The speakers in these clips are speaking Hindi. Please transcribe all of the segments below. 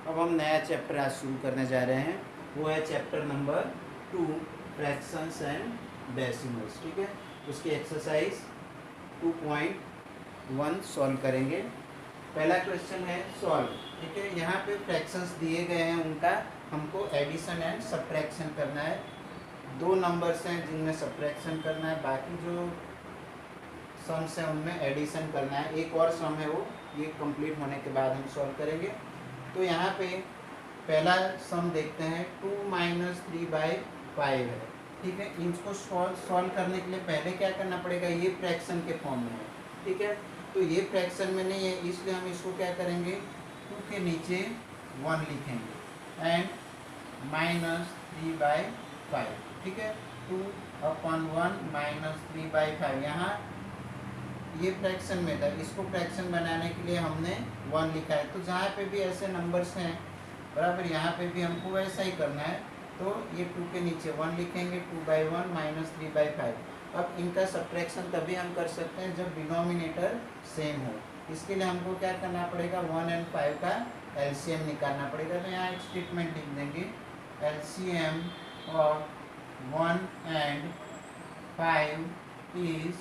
अब हम नया चैप्टर आज शुरू करने जा रहे हैं, वो है chapter number 2 fractions and decimals. ठीक है, उसकी एक्सरसाइज 2.1 सॉल्व करेंगे। पहला क्वेश्चन है सॉल्व। ठीक है, यहाँ पे फ्रैक्शंस दिए गए हैं, उनका हमको एडिशन एंड सब्ट्रैक्शन करना है। दो नंबर्स हैं जिनमें सब्ट्रैक्शन करना है, बाकी जो सम्स हैं उनमें एडिशन करना है। एक और सम है, वो ये कंप्लीट होने के बाद हम सॉल्व करेंगे। तो यहाँ पे पहला सम देखते हैं, 2 - 3/5 है। ठीक है, इसको सॉल्व करने के लिए पहले क्या करना पड़ेगा, ये फ्रैक्शन के फॉर्म में है। ठीक है, तो ये फ्रैक्शन में नहीं है, इसलिए हम इसको क्या करेंगे, 2 के नीचे 1 लिखेंगे एंड -3/5। ठीक है, 2/1 - 3/5। यहाँ ये फ्रैक्शन में था, इसको फ्रैक्शन बनाने के लिए हमने 1 लिखा है। तो जहाँ पे भी ऐसे नंबर्स हैं बराबर, यहाँ पे भी हमको वैसा ही करना है। तो ये 2 के नीचे 1 लिखेंगे, 2/1 - 3/5। अब इनका सब्ट्रैक्शन तभी हम कर सकते हैं जब डिनोमिनेटर सेम हो। इसके लिए हमको क्या करना पड़ेगा, 1 और 5 का एलसीएम निकालना पड़ेगा। तो यहाँ एक स्टेटमेंट लिख देंगे, एलसीएम ऑफ 1 और 5 इज़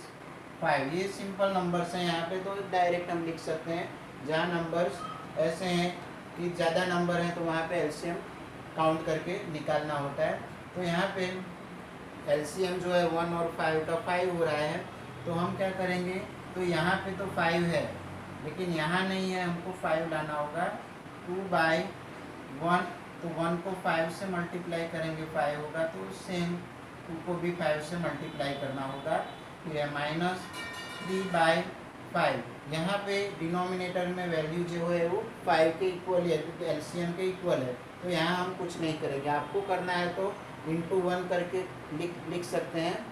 5। ये सिंपल नंबर्स हैं यहाँ पे, तो डायरेक्ट हम लिख सकते हैं। जहाँ नंबर्स ऐसे हैं कि ज़्यादा नंबर हैं तो वहाँ पे एलसीएम काउंट करके निकालना होता है। तो यहाँ पे एलसीएम जो है 1 और 5 का 5 हो रहा है। तो हम क्या करेंगे, तो यहाँ पे तो 5 है लेकिन यहाँ नहीं है, हमको 5 लाना होगा। 2/1, तो 1 को 5 से मल्टीप्लाई करेंगे 5 होगा, तो सेम 2 को भी 5 से मल्टीप्लाई करना होगा। फिर है -3/5। यहाँ पे डिनोमिनेटर में वैल्यू जो है वो 5 के इक्वल है, क्योंकि एलसीएम के इक्वल है। तो यहाँ हम कुछ नहीं करेंगे, आपको करना है तो × 1 करके लिख सकते हैं,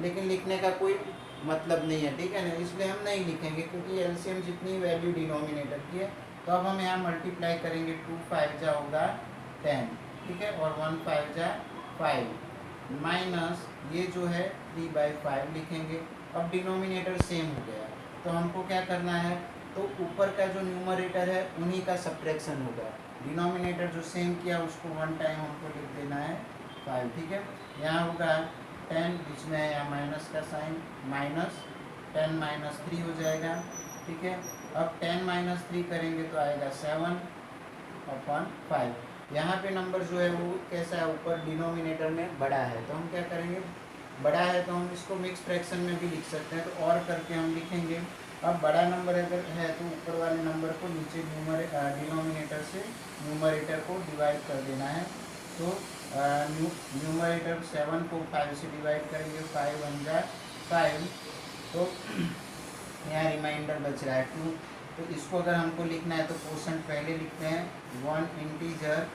लेकिन लिखने का कोई मतलब नहीं है। ठीक है ना, इसलिए हम नहीं लिखेंगे क्योंकि एलसीएम जितनी वैल्यू डिनोमिनेटर की है। तो अब हम यहाँ मल्टीप्लाई करेंगे, 2 5 जा होगा 10। ठीक है, और 1 5 जा 5 माइनस ये जो है 3/5 लिखेंगे। अब डिनोमिनेटर सेम हो गया, तो हमको क्या करना है, तो ऊपर का जो न्यूमरेटर है उन्हीं का सब्ट्रैक्शन होगा। डिनोमिनेटर जो सेम किया उसको 1 टाइम हमको लिख देना है 5। ठीक है, यहाँ होगा 10, बीच में है यहाँ माइनस का साइन, -10 - 3 हो जाएगा। ठीक है, अब 10 - 3 करेंगे तो आएगा 7/5। यहाँ पे नंबर जो है वो कैसा है, ऊपर डिनोमिनेटर में बड़ा है, तो हम क्या करेंगे, बड़ा है तो हम इसको मिक्स फ्रैक्शन में भी लिख सकते हैं, तो और करके हम लिखेंगे। अब बड़ा नंबर अगर है तो ऊपर वाले नंबर को नीचे डिनोमिनेटर से न्यूमरेटर को डिवाइड कर देना है। तो न्यूमरेटर 7 को 5 से डिवाइड करेंगे, 5 1 जा 5। तो यहाँ रिमाइंडर बच रहा है 2। तो इसको अगर हमको लिखना है तो क्वोशंट पहले लिखते हैं, 1 इंटीजर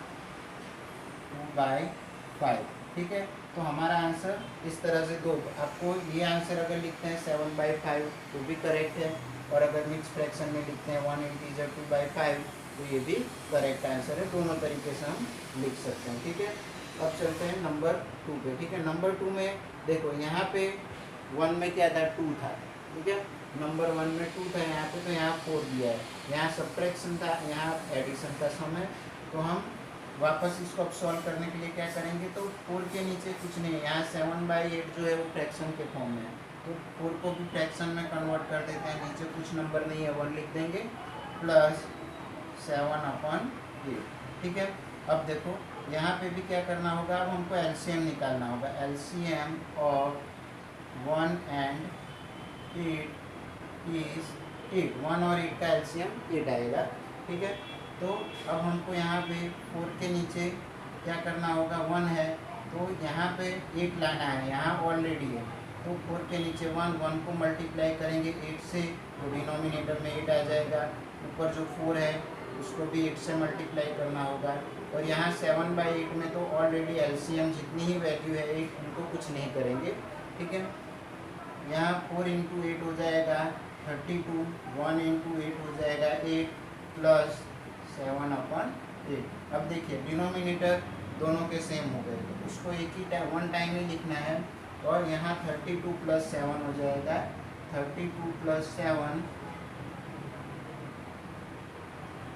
2/5। ठीक है, तो हमारा आंसर इस तरह से दो। आपको ये आंसर अगर लिखते हैं 7/5 तो भी करेक्ट है, और अगर मिक्स फ्रैक्शन में लिखते हैं 1 इंटीजर 2/5 तो ये भी करेक्ट आंसर है। दोनों तरीके से हम लिख सकते हैं। ठीक है, अब चलते हैं नंबर 2 पे। ठीक है, नंबर 2 में देखो, यहाँ पे 1 में क्या था, 2 था। ठीक है, नंबर 1 में 2 था यहाँ पे, तो यहाँ 4 दिया है। यहाँ सब्ट्रैक्शन था, यहाँ एडिशन का सम है। तो हम वापस इसको अब सॉल्व करने के लिए क्या करेंगे, तो 4 के नीचे कुछ नहीं है, यहाँ 7/8 जो है वो फ्रैक्शन के फॉर्म में है, तो 4 को भी फ्रैक्शन में कन्वर्ट कर देते हैं। नीचे कुछ नंबर नहीं है, 1 लिख देंगे प्लस 7/8। ठीक है, अब देखो यहाँ पे भी क्या करना होगा, अब हमको एलसीएम निकालना होगा। एलसीएम ऑफ 1 और 8 इज़ 8। 1 और 8 का एलसीएम 8 आएगा। ठीक है, तो अब हमको यहाँ पे 4 के नीचे क्या करना होगा, 1 है तो यहाँ पे 8 लाना है, यहाँ ऑलरेडी है। तो 4 के नीचे 1 को मल्टीप्लाई करेंगे 8 से, तो डिनोमिनेटर में 8 आ जाएगा। ऊपर जो 4 है उसको भी 8 से मल्टीप्लाई करना होगा। और यहाँ 7/8 में तो ऑलरेडी एलसीएम जितनी ही वैल्यू है 8, उनको कुछ नहीं करेंगे। ठीक है, यहाँ 4 × 8 हो जाएगा 32, 1 × 8 हो जाएगा 8 प्लस 7/8। अब देखिए डिनोमिनेटर दोनों के सेम हो गए, तो उसको एक ही टाइम 1 टाइम ही लिखना है। और यहाँ 32 + 7 हो जाएगा 32 + 7।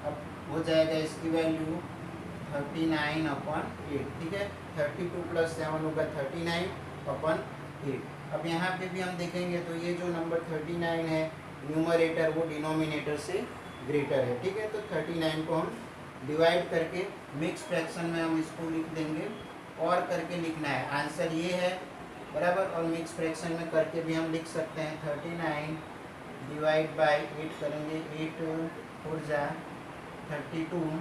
अब हो जाएगा इसकी वैल्यू 39/8, ठीक है। 32 + 7 होगा 39/8। अब यहाँ पे भी हम देखेंगे तो ये जो नंबर 39 है न्यूमरेटर वो डिनोमिनेटर से ग्रेटर है, ठीक है। तो 39 को हम डिवाइड करके मिक्स फ्रैक्शन में हम इसको लिख देंगे, और करके लिखना है, आंसर ये है बराबर। और मिक्स फ्रैक्शन में करके भी हम लिख सकते हैं 39 डिवाइड बाय 8 करेंगे, 8 4 जा 32,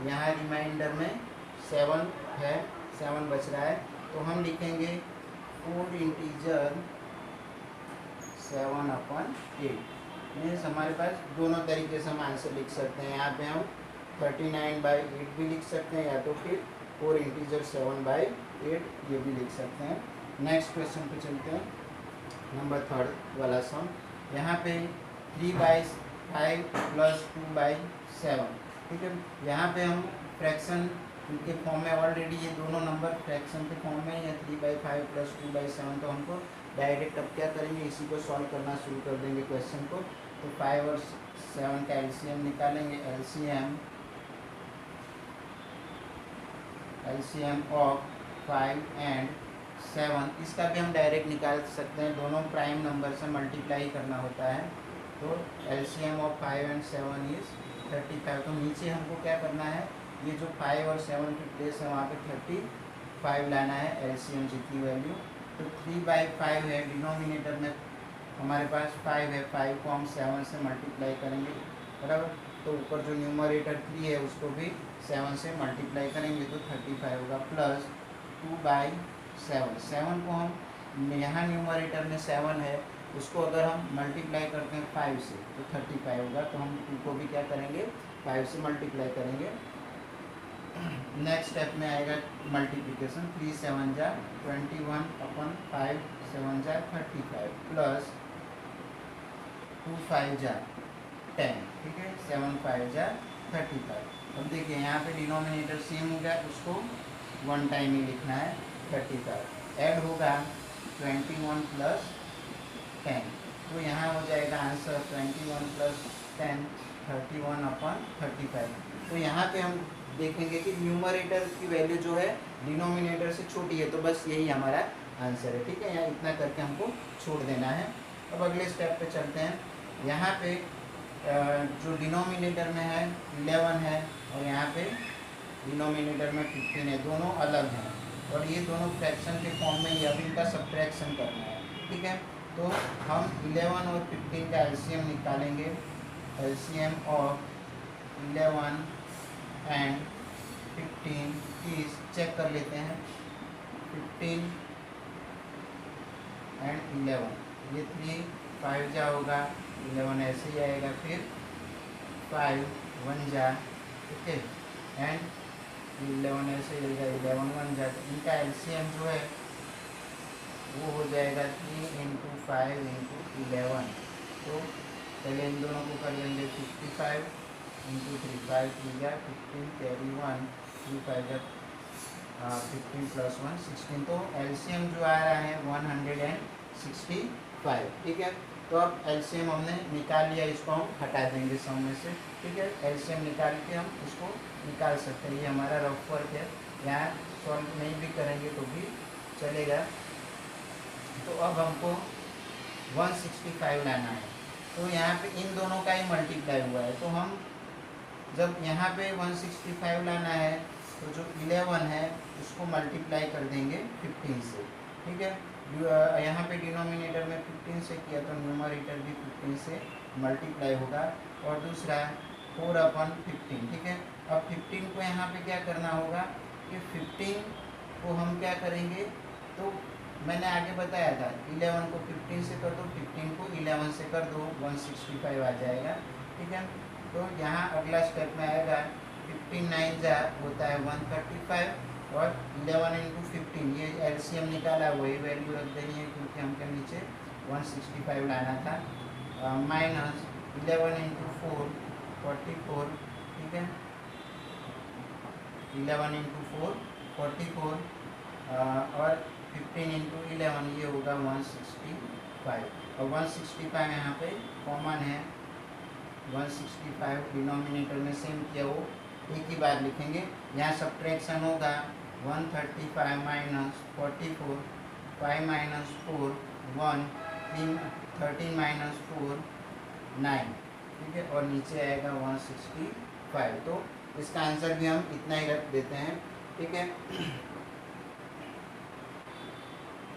यहाँ रिमाइंडर में 7 है, 7 बच रहा है, तो हम लिखेंगे 4 इंटीजर 7/8। मीन्स हमारे पास दोनों तरीके से हम आंसर लिख सकते हैं। यहाँ पे हम 39/8 भी लिख सकते हैं, या तो फिर 4 इंटीजर 7/8 ये भी लिख सकते हैं। नेक्स्ट क्वेश्चन पे चलते हैं, नंबर 3 वाला सम। यहाँ पे 3/5 + 2/7, ठीक है। यहाँ पे हम फ्रैक्शन के फॉर्म में ऑलरेडी ये दोनों नंबर फ्रैक्शन के फॉर्म में या 3/5 + 2/7, तो हमको डायरेक्ट अब क्या करेंगे, इसी को सॉल्व करना शुरू कर देंगे क्वेश्चन को। तो 5 और 7 का एलसीएम निकालेंगे, एलसीएम ऑफ 5 एंड 7, इसका भी हम डायरेक्ट निकाल सकते हैं, दोनों प्राइम नंबर से मल्टीप्लाई करना होता है। तो एलसीएम ऑफ 5 एंड 7 इज 35। तो नीचे हमको क्या करना है, ये जो 5 और 7 की प्लेस है वहाँ पे 35 लाना है एलसीएम की वैल्यू। तो 3/5 है, डिनोमिनेटर में हमारे पास 5 है, 5 को हम 7 से मल्टीप्लाई करेंगे बराबर। तो ऊपर जो न्यूमरेटर 3 है उसको भी 7 से मल्टीप्लाई करेंगे, तो 35 होगा, प्लस 2/7। 7 को हम यहाँ न्यूमरेटर में 7 है, उसको अगर हम मल्टीप्लाई करते हैं 5 से तो 35 होगा। तो हम 2 को भी क्या करेंगे, 5 से मल्टीप्लाई करेंगे। नेक्स्ट स्टेप में आएगा मल्टीप्लिकेशन, 3 7 जा 21/5, 7 जा 35, प्लस 2 5 जा 10, ठीक है, 7 5 जा 35। अब देखिए यहाँ पे डिनोमिनेटर सेम हो गया, उसको 1 टाइम ही लिखना है 35। ऐड होगा 21 + 10, तो यहाँ हो जाएगा आंसर 21 + 10 31/35। तो यहाँ पे हम देखेंगे कि न्यूमरेटर की वैल्यू जो है डिनोमिनेटर से छोटी है, तो बस यही हमारा आंसर है, ठीक है। यहाँ इतना करके हमको छोड़ देना है। अब अगले स्टेप पे चलते हैं। यहाँ पे जो डिनोमिनेटर में है 11 है, और यहाँ पे डिनोमिनेटर में 15 है, दोनों अलग हैं, और ये दोनों फ्रैक्शन के फॉर्म में, ये अभी इनका सब्ट्रैक्शन करना है, ठीक है। तो हम 11 और 15 का एलसीएम निकालेंगे, LCM of 11 and 15 is, check कर लेते हैं, 15 एंड 11, ये 3 5 जा होगा, 11 ऐसे ही आएगा, फिर 5 1 जा, ठीक है, एंड 11 ऐसे ही जाएगा, 11 1 जा। तो इनका एलसीएम जो है वो हो जाएगा 3 × 5 × 11। तो पहले इन दोनों को कर लेंगे, 55 × 3 5 3 जा 15, कैरी 1 3 5 जा 15 + 1 16। तो एलसीएम जो आ रहा है 165, ठीक है। तो अब एलसीएम हमने निकाल लिया, इसको हम हटा देंगे सम में से, ठीक है। एलसीएम निकाल के हम इसको निकाल सकते हैं, ये हमारा रफ वर्क है, यहाँ सॉल्व नहीं भी करेंगे तो भी चलेगा। तो अब हमको 165 लाना है, तो यहाँ पे इन दोनों का ही मल्टीप्लाई हुआ है, तो हम जब यहाँ पे 165 लाना है तो जो 11 है उसको मल्टीप्लाई कर देंगे 15 से, ठीक है। यहाँ पे डिनोमिनेटर में 15 से किया तो न्यूमरेटर भी 15 से मल्टीप्लाई होगा, और दूसरा 4/15, ठीक है। अब 15 को यहाँ पे क्या करना होगा कि 15 को हम क्या करेंगे, तो मैंने आगे बताया था 11 को 15 से कर दो, 15 को 11 से कर दो, 165 आ जाएगा, ठीक है। तो यहाँ अगला स्टेप में आएगा 15 9 जा होता है 135, और 11 × 15 ये एलसीएम निकाला, वही वैल्यू रख देनी है क्योंकि हमके नीचे 165 लाना था, माइनस 11 × 4 44, ठीक है, 11 × 4 44, और 15 × 11 ये होगा 165, और 165 यहाँ पे कॉमन है, 165 डिनोमिनेटर में सेम किया वो एक ही बार लिखेंगे। यहाँ सब्ट्रैक्शन होगा 135 माइनस 44, 5 माइनस 4 1, 13 माइनस 4 9, ठीक है, और नीचे आएगा 165। तो इसका आंसर भी हम इतना ही रख देते हैं, ठीक है।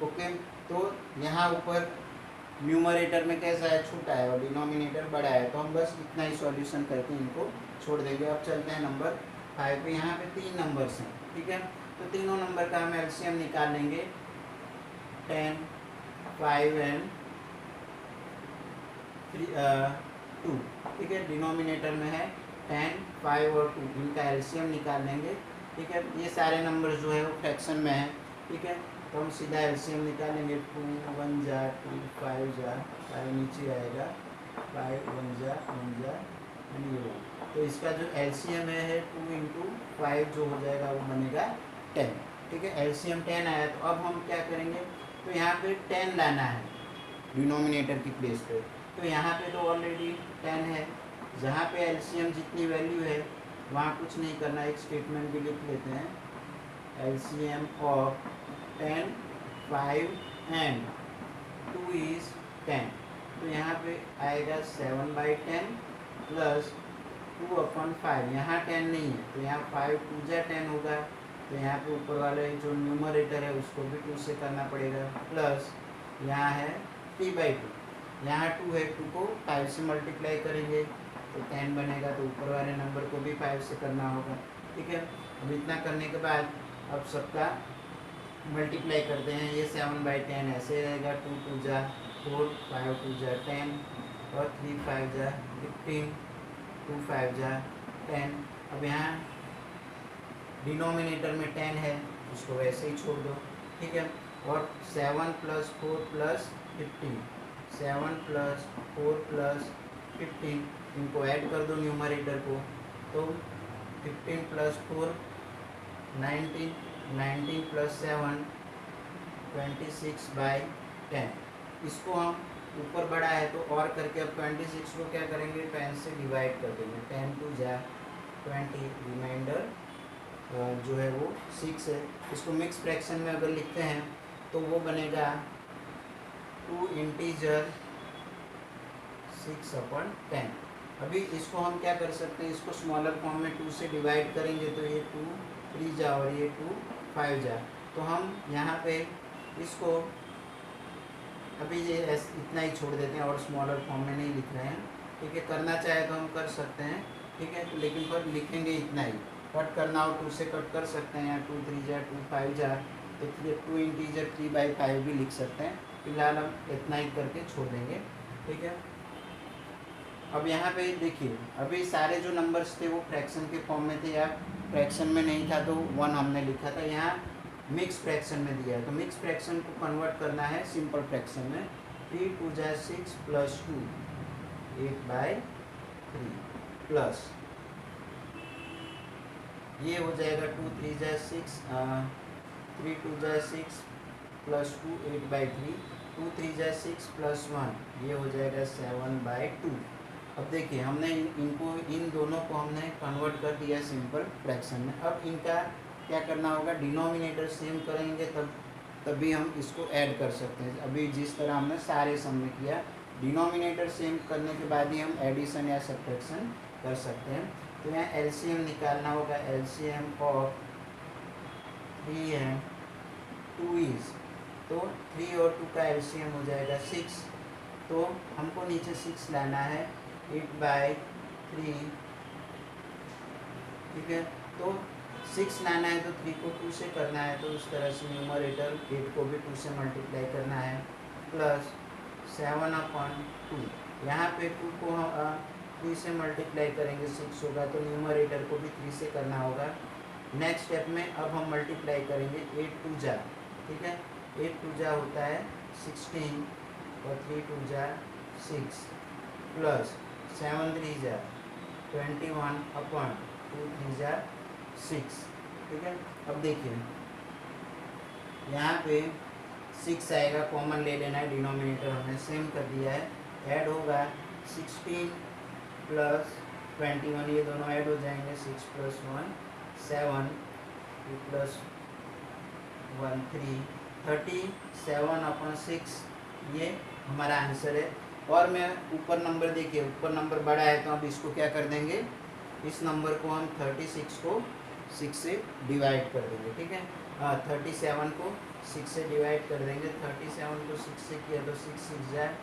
ओके, तो यहाँ ऊपर न्यूमरेटर में कैसा है, छोटा है, और डिनोमिनेटर बड़ा है, तो हम बस इतना ही सॉल्यूशन करके इनको छोड़ देंगे। अब चलते हैं नंबर 5 पे। यहाँ पे 3 नंबर्स हैं, ठीक है, तो तीनों नंबर का हम एलसीएम निकाल लेंगे। 10, 5 एंड 2, ठीक है। डिनोमिनेटर में है 10, 5 और 2, इनका एलसीएम निकाल लेंगे, ठीक है। ये सारे नंबर जो है वो फ्रैक्शन में है, ठीक है, तो हम सीधा एलसीएम निकालेंगे। 2 1 जा 2, 5 जा 5, नीचे आएगा 5 1 जा 1 जा एंड ये 1। तो इसका जो एलसीएम है 2 इंटू 5 जो हो जाएगा वो बनेगा 10, ठीक है। एलसीएम 10 आया, तो अब हम क्या करेंगे, तो यहाँ पे 10 लाना है डिनोमिनेटर की प्लेस पे। तो यहाँ पे तो ऑलरेडी 10 है, जहाँ पे एलसीएम जितनी वैल्यू है वहाँ कुछ नहीं करना, एक स्टेटमेंट भी लिख लेते हैं। LCM of 10, 5 and 2 is 10। तो यहाँ पे आएगा 7/10 प्लस 2/5। यहाँ 10 नहीं है, तो यहाँ 5 2 जा 10 होगा, तो यहाँ पे ऊपर वाले जो न्यूमरेटर है उसको भी 2 से करना पड़ेगा, प्लस यहाँ है 3/2, यहाँ 2 है, 2 को 5 से मल्टीप्लाई करेंगे तो 10 बनेगा, तो ऊपर वाले नंबर को भी 5 से करना होगा, ठीक है। अब इतना करने के बाद अब सबका मल्टीप्लाई करते हैं। ये 7/10 ऐसे रहेगा, 2 2 जा 4, 5 2 जा 10 और 3 5 जा 15, 2 5 जा 10। अब यहाँ डिनोमिनेटर में 10 है, उसको वैसे ही छोड़ दो, ठीक है। और 7 + 4 + 15, 7 + 4 + 15, इनको ऐड कर दो न्यूमरेटर को, तो 15 + 4 19, 19 + 7 26/10। इसको हम ऊपर बढ़ा है तो और करके अब 26 को क्या करेंगे, 10 से डिवाइड कर देंगे। 10 2 जा 20, रिमाइंडर जो है वो 6 है। इसको मिक्स फ्रैक्शन में अगर लिखते हैं तो वो बनेगा 2 इंटीजर 6/10। अभी इसको हम क्या कर सकते हैं, इसको स्मॉलर फॉर्म में 2 से डिवाइड करेंगे तो ये 2 3 जा और ये 2 5 जा, तो हम यहाँ पे इसको अभी ये इतना ही छोड़ देते हैं और स्मॉलर फॉर्म में नहीं लिख रहे हैं, ठीक है। करना चाहे तो हम कर सकते हैं, ठीक है, तो लेकिन पर लिखेंगे इतना ही। कट करना हो 2 से कट कर सकते हैं, यहाँ 2 3 जा 2 5 जा, तो 2 इंटीजर 3/5 भी लिख सकते हैं। फिलहाल हम इतना ही करके छोड़ देंगे, ठीक है। अब यहाँ पे देखिए, अभी सारे जो नंबर्स थे वो फ्रैक्शन के फॉर्म में थे, या फ्रैक्शन में नहीं था तो 1 हमने लिखा था। यहाँ मिक्स फ्रैक्शन में दिया है, तो मिक्स फ्रैक्शन को कन्वर्ट करना है सिंपल फ्रैक्शन में। 3 2 जा 6 + 2 8/3 प्लस ये हो जाएगा 2 3 जा 6, 3 2 जा 6 + 2 8/3, 2 3 जा 6 + 1 ये हो जाएगा 7/2। अब देखिए हमने इनको इन दोनों को हमने कन्वर्ट कर दिया सिंपल फ्रैक्शन में। अब इनका क्या करना होगा, डिनोमिनेटर सेम करेंगे तभी हम इसको ऐड कर सकते हैं। अभी जिस तरह हमने सारे सम में किया, डिनोमिनेटर सेम करने के बाद ही हम एडिशन या सब्ट्रैक्शन कर सकते हैं। तो यहाँ एलसीएम निकालना होगा। एलसीएम ऑफ 3 एंड 2 इज, तो 3 और 2 का एलसीएम हो जाएगा 6, तो हमको नीचे 6 लाना है 8/3, ठीक है। तो 6 लाना है तो 3 को 2 से करना है, तो उस तरह से न्यूमरेटर 8 को भी 2 से मल्टीप्लाई करना है, प्लस 7/2। यहाँ पे 2 को हम 3 से मल्टीप्लाई करेंगे 6 होगा, तो न्यूमरेटर को भी 3 से करना होगा। नेक्स्ट स्टेप में अब हम मल्टीप्लाई करेंगे 8 2 जा, ठीक है। 8 2 जा होता है 16 और 3 2 जा 6 प्लस 7 3 जा 21/2 3 जा 6, ठीक है। अब देखिए यहाँ पे 6 आएगा, कॉमन ले लेना है, डिनोमिनेटर हमने सेम कर दिया है। ऐड होगा 16 प्लस 21, ये दोनों ऐड हो जाएंगे, 6 + 1 7, 2 + 1 3, 37/6 ये हमारा आंसर है। और मैं ऊपर नंबर देखिए, ऊपर नंबर बड़ा है तो अब इसको क्या कर देंगे, इस नंबर को हम 36 को 6 से डिवाइड कर देंगे, ठीक है। 37 को 6 से डिवाइड कर देंगे, 37 को 6 से किया तो 6 6 जाए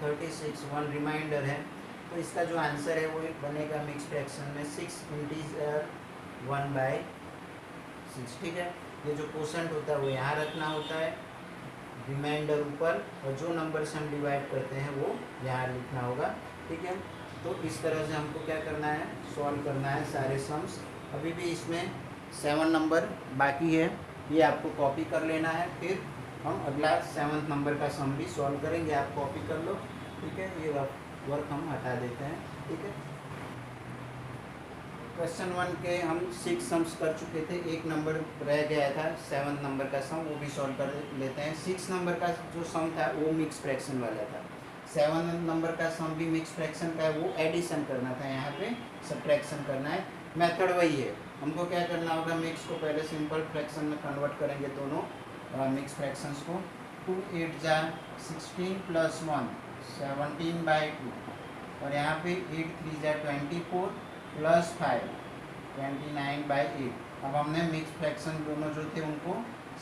36, 1 रिमाइंडर है। तो इसका जो आंसर है वो बनेगा मिक्स फ्रैक्शन में 6 इंटीजर 1/6, ठीक है। ये जो कोशेंट होता है वो यहाँ रखना होता है, रिमाइंडर ऊपर, और जो नंबर से हम डिवाइड करते हैं वो यहाँ लिखना होगा, ठीक है। तो इस तरह से हमको क्या करना है, सॉल्व करना है सारे सम्स। अभी भी इसमें 7 नंबर बाकी है, ये आपको कॉपी कर लेना है, फिर हम अगला 7th नंबर का सम भी सॉल्व करेंगे। आप कॉपी कर लो, ठीक है। ये वर्क हम हटा देते हैं, ठीक है। क्वेश्चन 1 के हम 6 सम्स कर चुके थे, एक नंबर रह गया था 7th नंबर का सम, वो भी सॉल्व कर लेते हैं। 6 नंबर का जो सम था वो मिक्स फ्रैक्शन वाला था, 7 नंबर का सम भी मिक्स फ्रैक्शन का है, वो एडिशन करना था, यहाँ पे सब्ट्रैक्शन करना है। मेथड वही है, हमको क्या करना होगा, मिक्स को पहले सिंपल फ्रैक्शन में कन्वर्ट करेंगे दोनों मिक्स फ्रैक्शंस को। 2 8 जा 16 + 1 17/2, और यहाँ पे 8 3 जा 24 + 5 29/8। अब हमने मिक्स फ्रैक्शन दोनों जो थे उनको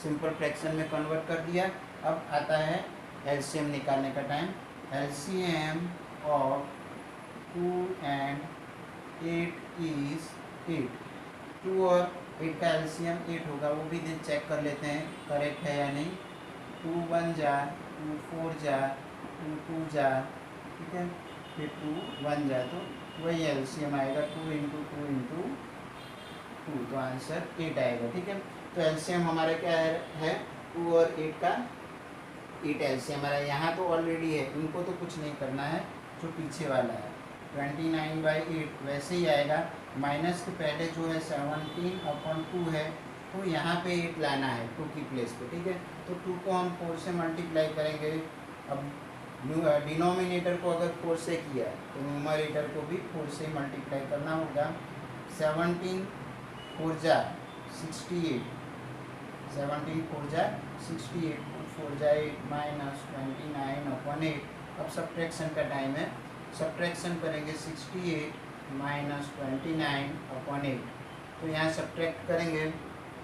सिंपल फ्रैक्शन में कन्वर्ट कर दिया। अब आता है एलसीएम निकालने का time. LCM of 2 and 8 is 8। 2 और 8 का एलसीएम 8 होगा, वो भी चेक कर लेते हैं करेक्ट है या नहीं। 2 1 जा 2 4 जा 2 2 जा, ठीक है, फिर 2 1 जा, तो वही एलसीएम आएगा 2 × 2 × 2, तो आंसर 8 आएगा, ठीक है। तो एलसीएम हमारा क्या है 2 और 8 का 8 एलसीएम हमारा, यहाँ तो ऑलरेडी है, इनको तो कुछ नहीं करना है, जो पीछे वाला है 29/8 वैसे ही आएगा। माइनस के पहले जो है 17/2 है, तो यहाँ पे 8 लाना है 2 की प्लेस पे, ठीक है। तो 2 को हम 4 से मल्टीप्लाई करेंगे। अब डिनोमिनेटर को अगर 4 से किया तो न्यूमरेटर को भी 4 से मल्टीप्लाई करना होगा। 17 4 जा 68, 17 4 जा 68, 4 जा 8 -29/8। अब सब्ट्रैक्शन का टाइम है, सब्ट्रैक्शन करेंगे 68 - 29/8, तो यहाँ सब्ट्रैक्ट करेंगे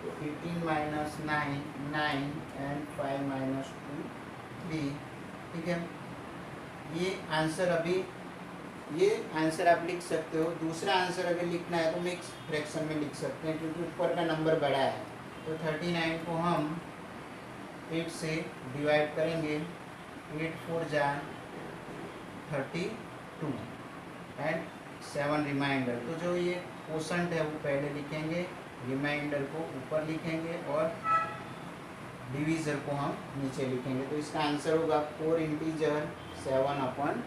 तो 18 - 9 9 and 5 - 2 3, ठीक है। ये आंसर आप लिख सकते हो। दूसरा आंसर अगर लिखना है तो मिक्स फ्रैक्शन में लिख सकते हैं, क्योंकि ऊपर का नंबर बड़ा है। तो 39 को हम 8 से डिवाइड करेंगे, 8 4 जा 32 एंड 7 रिमाइंडर। तो जो ये कोशेंट है वो पहले लिखेंगे, रिमाइंडर को ऊपर लिखेंगे और डिवीज़र को हम नीचे लिखेंगे। तो इसका आंसर होगा 4 इंटीजर 7/8।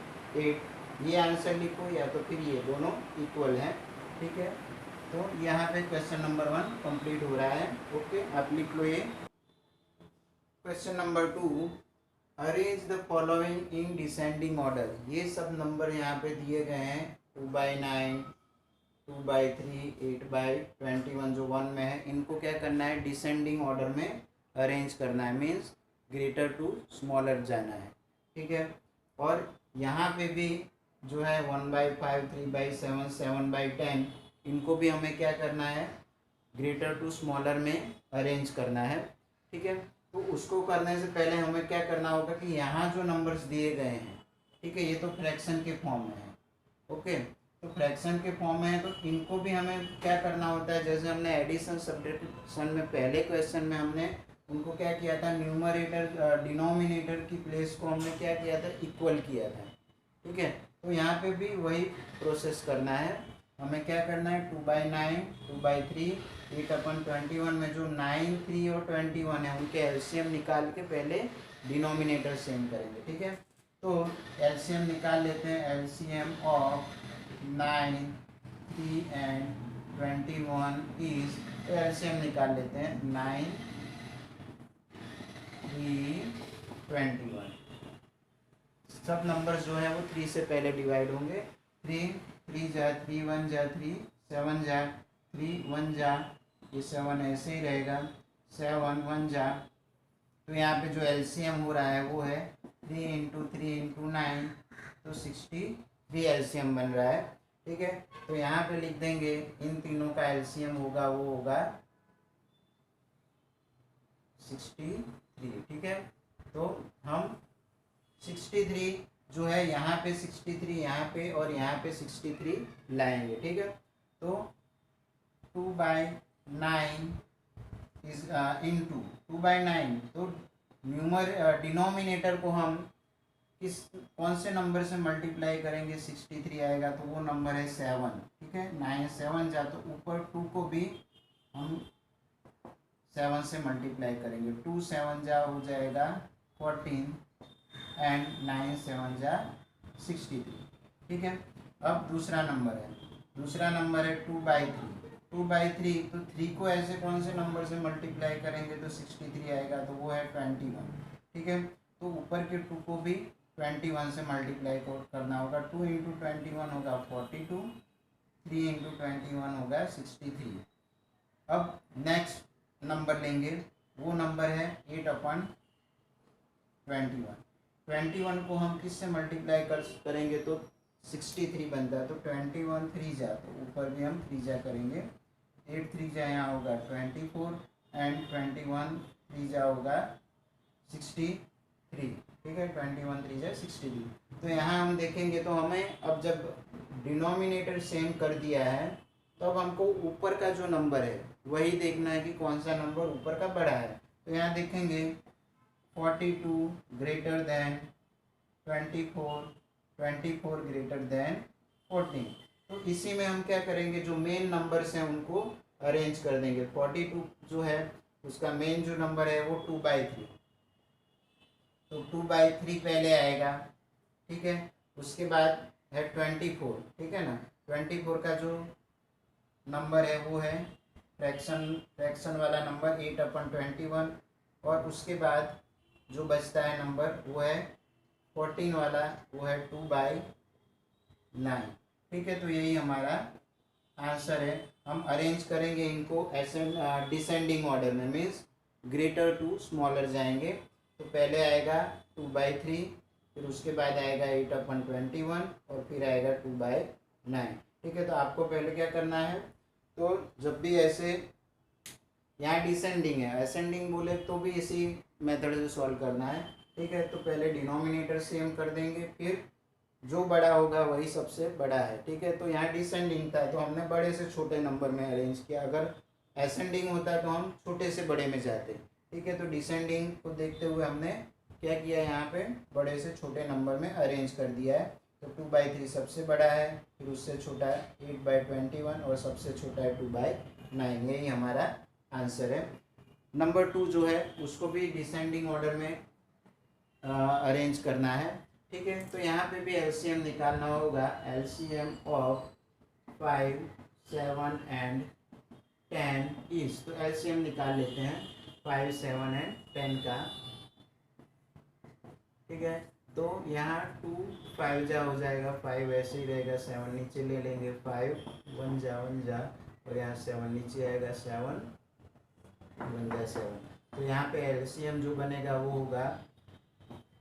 ये आंसर लिखो या तो फिर ये दोनों इक्वल हैं, ठीक है। तो यहाँ पे क्वेश्चन नंबर 1 कंप्लीट हो रहा है, ओके, आप लिख लो ये। Question number 2, arrange the following in descending order. ये सब नंबर यहाँ पे दिए गए हैं, 2/9 2/3 8/21 जो 1 में है, इनको क्या करना है, डिसेंडिंग ऑर्डर में अरेंज करना है, मीन्स ग्रेटर टू स्मॉलर जाना है, ठीक है। और यहाँ पे भी जो है 1/5 3/7 7/10, इनको भी हमें क्या करना है, ग्रेटर टू स्मॉलर में अरेंज करना है, ठीक है। तो उसको करने से पहले हमें क्या करना होगा कि यहाँ जो नंबर्स दिए गए हैं, ठीक है, ये तो फ्रैक्शन के फॉर्म में है, ओके। तो फ्रैक्शन के फॉर्म में है तो इनको भी हमें क्या करना होता है, जैसे हमने एडिशन सब्ट्रैक्शन में पहले क्वेश्चन में हमने उनको क्या किया था, न्यूमरेटर डिनोमिनेटर की प्लेस को हमने क्या किया था, इक्वल किया था, ठीक है। तो यहाँ पे भी वही प्रोसेस करना है, हमें क्या करना है, 2/9 2/3 8/21 में जो 9 3 और 21 है उनके एलसीएम निकाल के पहले डिनोमिनेटर सेम करेंगे, ठीक है। तो एलसीएम निकाल लेते हैं, एलसीएम ऑफ 9 3 and 21 इज, तो एलसीएम निकाल लेते हैं, 9 3 21। सब नंबर्स जो है वो 3 से पहले डिवाइड होंगे, 3 3 जा 3 1 जा 3 7 जा 3 1 जा, ये 7 ऐसे ही रहेगा, 7 1 जा। तो यहाँ पे जो एलसीएम हो रहा है वो है 3 इंटू 3 इंटू 9, तो 63 एलसीएम बन रहा है। ठीक है, तो यहाँ पे लिख देंगे इन तीनों का एलसीएम होगा वो होगा 63। ठीक है, तो हम 63 जो है यहाँ पे 63 यहाँ पे और यहाँ पे 63 लाएंगे। ठीक है, तो 2/9 इज इंटू 2/9, तो डिनोमिनेटर को हम कौन से नंबर से मल्टीप्लाई करेंगे, 63 आएगा तो वो नंबर है 7। ठीक है, 9 7 जा, तो ऊपर 2 को भी हम 7 से मल्टीप्लाई करेंगे, 2 7 जा हो जाएगा 14 एंड 9 7 जा 63। ठीक है, अब दूसरा नंबर है 2/3। 2/3, तो 3 को ऐसे कौन से नंबर से मल्टीप्लाई करेंगे तो 63 आएगा, तो वो है 21। ठीक है, तो ऊपर के 2 को भी 21 से मल्टीप्लाई करना होगा, 2 इंटू 21 होगा 42, 3 इंटू 21 होगा 63। अब नेक्स्ट नंबर लेंगे, वो नंबर है 8/21। 21 को हम किससे मल्टीप्लाई करेंगे तो 63 बनता है, तो 21 3 जा, तो ऊपर भी हम 3 जा करेंगे, 8 3 जा यहाँ होगा 24 एंड 21 3 जा होगा 63। ठीक है, 21 3 जा 63। तो यहाँ हम देखेंगे तो हमें अब जब डिनोमिनेटर सेम कर दिया है तो अब हमको ऊपर का जो नंबर है वही देखना है कि कौन सा नंबर ऊपर का बड़ा है। तो यहाँ देखेंगे 42 ग्रेटर देन 24, 24 ग्रेटर देन 14। तो इसी में हम क्या करेंगे, जो मेन नंबर्स हैं उनको अरेंज कर देंगे। 42 जो है उसका मेन जो नंबर है वो 2/3, तो 2/3 पहले आएगा। ठीक है, उसके बाद है 24। ठीक है ना, 24 का जो नंबर है वो है फ्रैक्शन वाला नंबर 8/21, और उसके बाद जो बचता है नंबर वो है 14 वाला, वो है 2/9। ठीक है, तो यही हमारा आंसर है। हम अरेंज करेंगे इनको ऐसे डिसेंडिंग ऑर्डर में, मीन्स ग्रेटर टू स्मॉलर जाएंगे। तो पहले आएगा 2/3, फिर उसके बाद आएगा 8/21 और फिर आएगा 2/9। ठीक है, तो आपको पहले क्या करना है, तो जब भी ऐसे यहाँ डिसेंडिंग है, असेंडिंग बोले तो भी इसी मेथड से सॉल्व करना है। ठीक है, तो पहले डिनोमिनेटर सेम कर देंगे, फिर जो बड़ा होगा वही सबसे बड़ा है। ठीक है, तो यहाँ डिसेंडिंग था तो हमने बड़े से छोटे नंबर में अरेंज किया, अगर असेंडिंग होता तो हम छोटे से बड़े में जाते। ठीक है, तो डिसेंडिंग को देखते हुए हमने क्या किया, यहाँ पे बड़े से छोटे नंबर में अरेंज कर दिया है। तो 2/3 सबसे बड़ा है, फिर उससे छोटा है 8/21 और सबसे छोटा है 2/9। यही हमारा आंसर है। नंबर 2 जो है उसको भी डिसेंडिंग ऑर्डर में अरेंज करना है। ठीक है, तो यहाँ पे भी एलसीएम निकालना होगा। एलसीएम ऑफ 5 7 एंड 10 इज, तो एलसीएम निकाल लेते हैं 5 7 एंड 10 का। ठीक है, तो यहाँ 2 5 जा हो जाएगा, 5 ऐसे ही रहेगा, 7 नीचे ले लेंगे, 5 1 जा और यहाँ 7 नीचे आएगा, 7 1 जा 7। तो यहाँ पे एलसीएम जो बनेगा वो होगा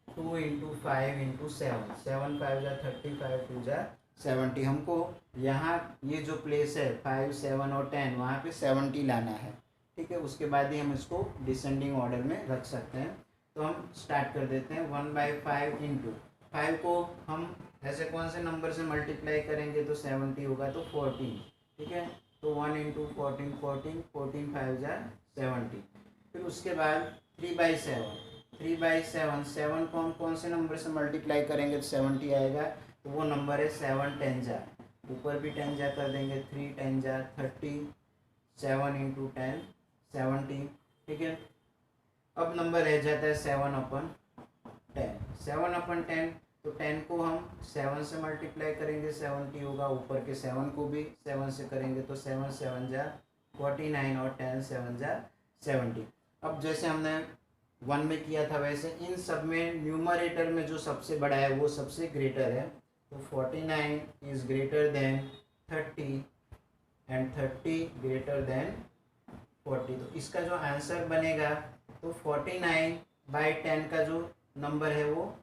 2 इंटू 5 इंटू 7, 7 5 जा 35, 2 जा 70। हमको यहाँ ये जो प्लेस है 5 7 और 10 वहाँ पे 70 लाना है। ठीक है, उसके बाद ही हम इसको डिसेंडिंग ऑर्डर में रख सकते हैं। तो हम स्टार्ट कर देते हैं। 1/5 इंटू 5 को हम ऐसे कौन से नंबर से मल्टीप्लाई करेंगे तो 70 होगा, तो 14। ठीक है, तो 1 इंटू 14 14, 14 5 जा 70। फिर उसके बाद 3/7, 3/7, 7 को हम कौन से नंबर से मल्टीप्लाई करेंगे तो 70 आएगा, तो वो नंबर है 7 10 जा, ऊपर भी 10 जा कर देंगे, 3 10 जा 30, 7 इंटू 10 70। ठीक है, अब नंबर रह जाता है 7/10, 7/10, तो 10 को हम 7 से मल्टीप्लाई करेंगे 70 होगा, ऊपर के 7 को भी 7 से करेंगे तो 7 7 जा 49 और 10 7 जा 70। अब जैसे हमने 1 में किया था वैसे इन सब में न्यूमरेटर में जो सबसे बड़ा है वो सबसे ग्रेटर है। तो 49 is greater than 30 and 30 greater than 40। तो इसका जो आंसर बनेगा तो 49/10 का जो नंबर है वो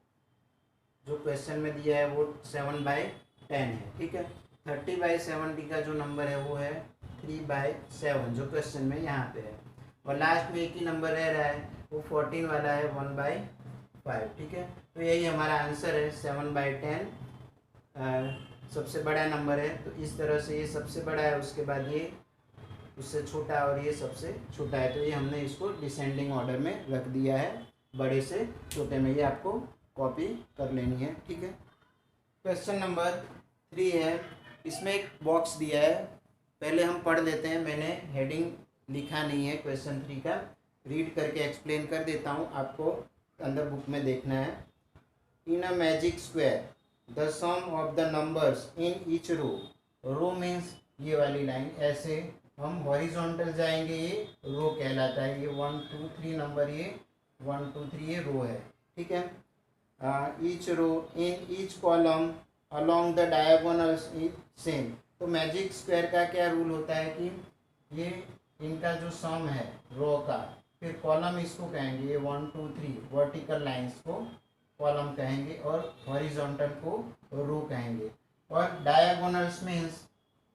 जो क्वेश्चन में दिया है वो 7/10 है। ठीक है, 30/70 का जो नंबर है वो है 3/7 जो क्वेश्चन में यहाँ पे है। और लास्ट में एक ही नंबर रह रहा है, वो 14 वाला है 1/5। ठीक है, तो यही हमारा आंसर है 7/10 सबसे बड़ा नंबर है। तो इस तरह से ये सबसे बड़ा है, उसके बाद ये उससे छोटा और ये सबसे छोटा है। तो ये हमने इसको डिसेंडिंग ऑर्डर में रख दिया है, बड़े से छोटे में। ये आपको कॉपी कर लेनी है। ठीक है, क्वेश्चन नंबर 3 है। इसमें एक बॉक्स दिया है, पहले हम पढ़ लेते हैं। मैंने हेडिंग लिखा नहीं है क्वेश्चन 3 का, रीड करके एक्सप्लेन कर देता हूँ, आपको अंदर बुक में देखना है। In a magic square the sum of the numbers in each row, row means ये वाली लाइन, ऐसे हम हॉरिजॉन्टल जाएंगे, ये रो कहलाता है। ये 1 2 3 नंबर, ये 1 2 3 ये रो है। ठीक है, each row in each column along the diagonals is same. तो मैजिक स्क्वायर का क्या रूल होता है कि ये इनका जो सम है रो का, फिर कॉलम इसको कहेंगे, ये 1 2 3 वर्टिकल लाइंस को कॉलम कहेंगे और हॉरिजॉन्टल को रो कहेंगे। और डायगोनल्स मीन्स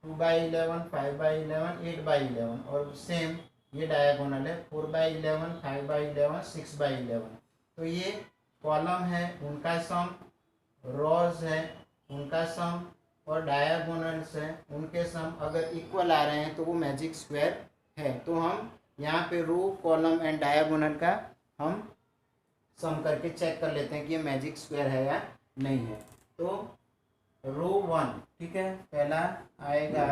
2/11 5/11 8/11, और सेम ये डायगोनल है 4/11 5/11 6/11। तो ये कॉलम है उनका सम, रोज है उनका सम, और डायगोनल्स हैं उनके सम अगर इक्वल आ रहे हैं तो वो मैजिक स्क्वायर है। तो हम यहाँ पे रो कॉलम एंड डायगोनल का हम सम करके चेक कर लेते हैं कि ये मैजिक स्क्वायर है या नहीं है। तो रो 1, ठीक है, पहला आएगा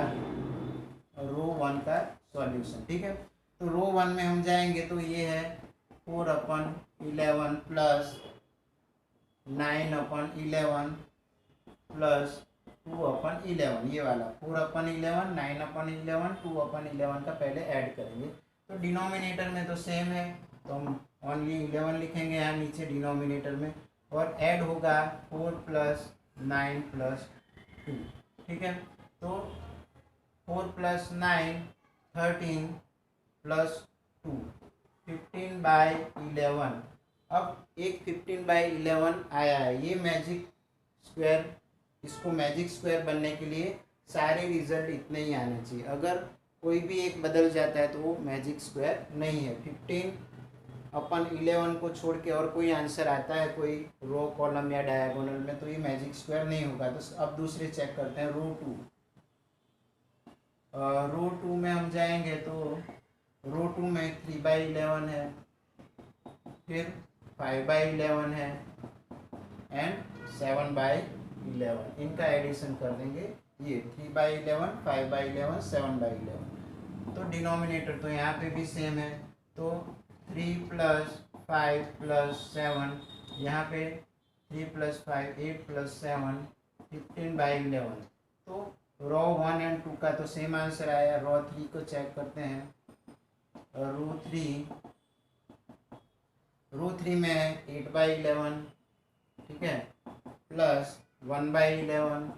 रो 1 का सॉल्यूशन। ठीक है, तो रो 1 में हम जाएंगे तो ये है 4/11 प्लस 9/11 प्लस 2/11, ये वाला 4/11 9/11 2/11 का पहले ऐड करेंगे। तो डिनोमिनेटर में तो सेम है, तो हम ओनली 11 लिखेंगे यहाँ नीचे डिनोमिनेटर में, और ऐड होगा 4 + 9 + 2। ठीक है, तो 4 + 9 13 + 2 15/11। अब एक 15/11 आया है, ये मैजिक स्क्वायर, इसको मैजिक स्क्वायर बनने के लिए सारे रिजल्ट इतने ही आने चाहिए। अगर कोई भी एक बदल जाता है तो वो मैजिक स्क्वायर नहीं है। 15/11 को छोड़ के और कोई आंसर आता है कोई रो कॉलम या डायगोनल में तो ये मैजिक स्क्वायर नहीं होगा। तो अब दूसरे चेक करते हैं। रो 2, रो 2 में हम जाएंगे तो रो 2 में 3/11 है, फिर 5/11 है एंड 7/11। इनका एडिशन कर देंगे, ये 3/11 5/11 7/11। तो डिनोमिनेटर तो यहाँ पे भी सेम है, तो 3 + 5 + 7, यहाँ पे 3 + 5 8 + 7 15/11। तो रो 1 एंड 2 का तो सेम आंसर आया। रो 3 को चेक करते हैं। रो 3 में है 8/11, ठीक है, प्लस 1/11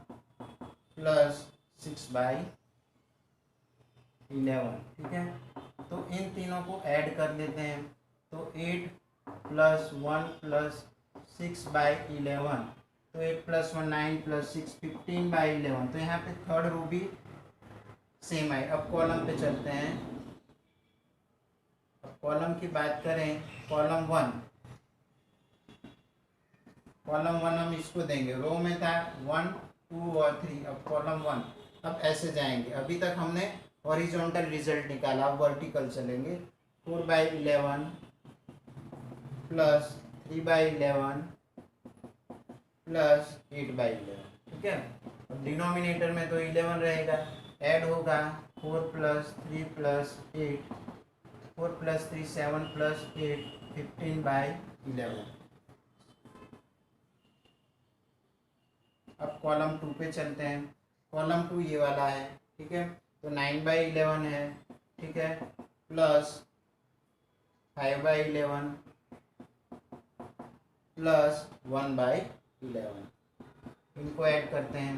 प्लस 6/11। ठीक है, तो इन तीनों को ऐड कर लेते हैं। तो 8 + 1 + 6/11, तो 8 + 1 9 + 6 15/11। तो यहाँ पे थर्ड रो भी सेम है। अब कॉलम पे चलते हैं। अब कॉलम की बात करें, कॉलम 1 हम इसको देंगे। रो में था 1 2 और 3, अब कॉलम 1। अब ऐसे जाएंगे, अभी तक हमने हॉरिजॉन्टल रिजल्ट निकाला, अब वर्टिकल चलेंगे। 4/11 प्लस 3/11 प्लस 8/11। ठीक है, अब डिनोमिनेटर में तो 11 रहेगा, ऐड होगा 4 + 3 + 8, 4 + 3 7 + 8 15/11। अब कॉलम 2 पे चलते हैं। कॉलम 2 ये वाला है, ठीक है, तो 9/11 है, ठीक है, प्लस 5/11 प्लस 1/11। इनको ऐड करते हैं।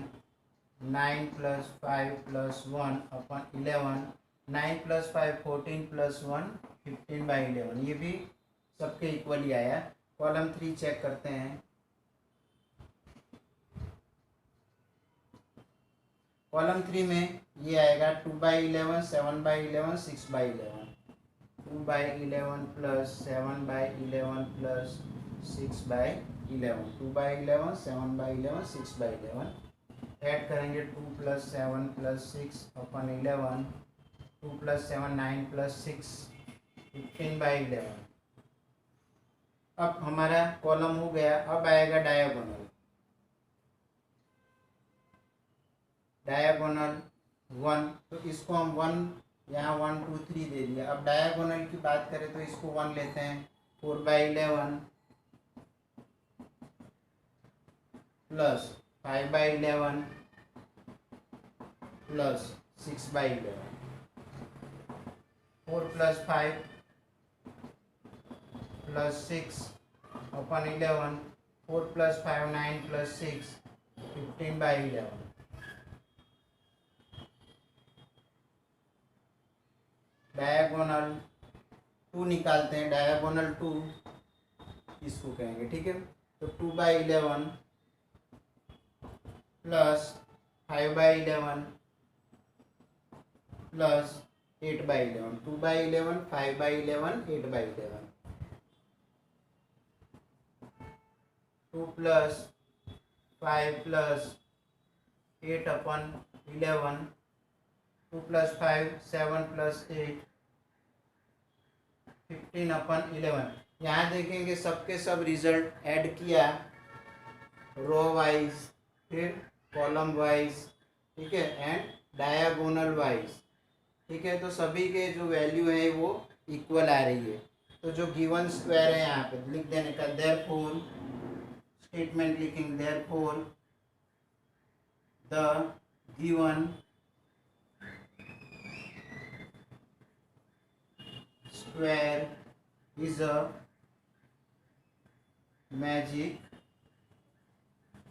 9 + 5 + 1 अपन 11, 9 + 5 14 + 1 15/11, ये भी सबके इक्वली आया। कॉलम 3 चेक करते हैं। कॉलम 3 में ये आएगा 2/11, 7/11, 6/11, 2/11 + 7/11 + 6/11, 2/11, 7/11, 6/11, ऐड करेंगे 2 + 7 + 6 अपन 11, 2 + 7 9 + 6 15/11। अब हमारा कॉलम हो गया। अब आएगा डायगोनल। डायगोनल 1, तो इसको हम 1 यहाँ 1 2 3 दे दिया। अब डायगोनल की बात करें तो इसको 1 लेते हैं। 4/11 + 5/11 + 6/11, 4 + 5 + 6 अपन 11, 4 + 5 9 + 6 15/11। डायगोनल 2 निकालते हैं। डायगोनल 2 इसको कहेंगे, ठीक है। तो 2/11 + 5/11 + 8/11, 2/11 5/11 8/11, 2 + 5 + 8 अपन 11, 2 + 5 7 + 8 15 अपन 11। यहाँ देखेंगे सबके सब रिजल्ट ऐड किया, रो वाइज, फिर कॉलम वाइज, ठीक है, एंड डायगोनल वाइज, ठीक है। तो सभी के जो वैल्यू है वो इक्वल आ रही है। तो जो गिवन स्क्वायर है यहाँ पे लिख देने का, देयरफॉर स्टेटमेंट लिखेंगे, therefore the given square is a magic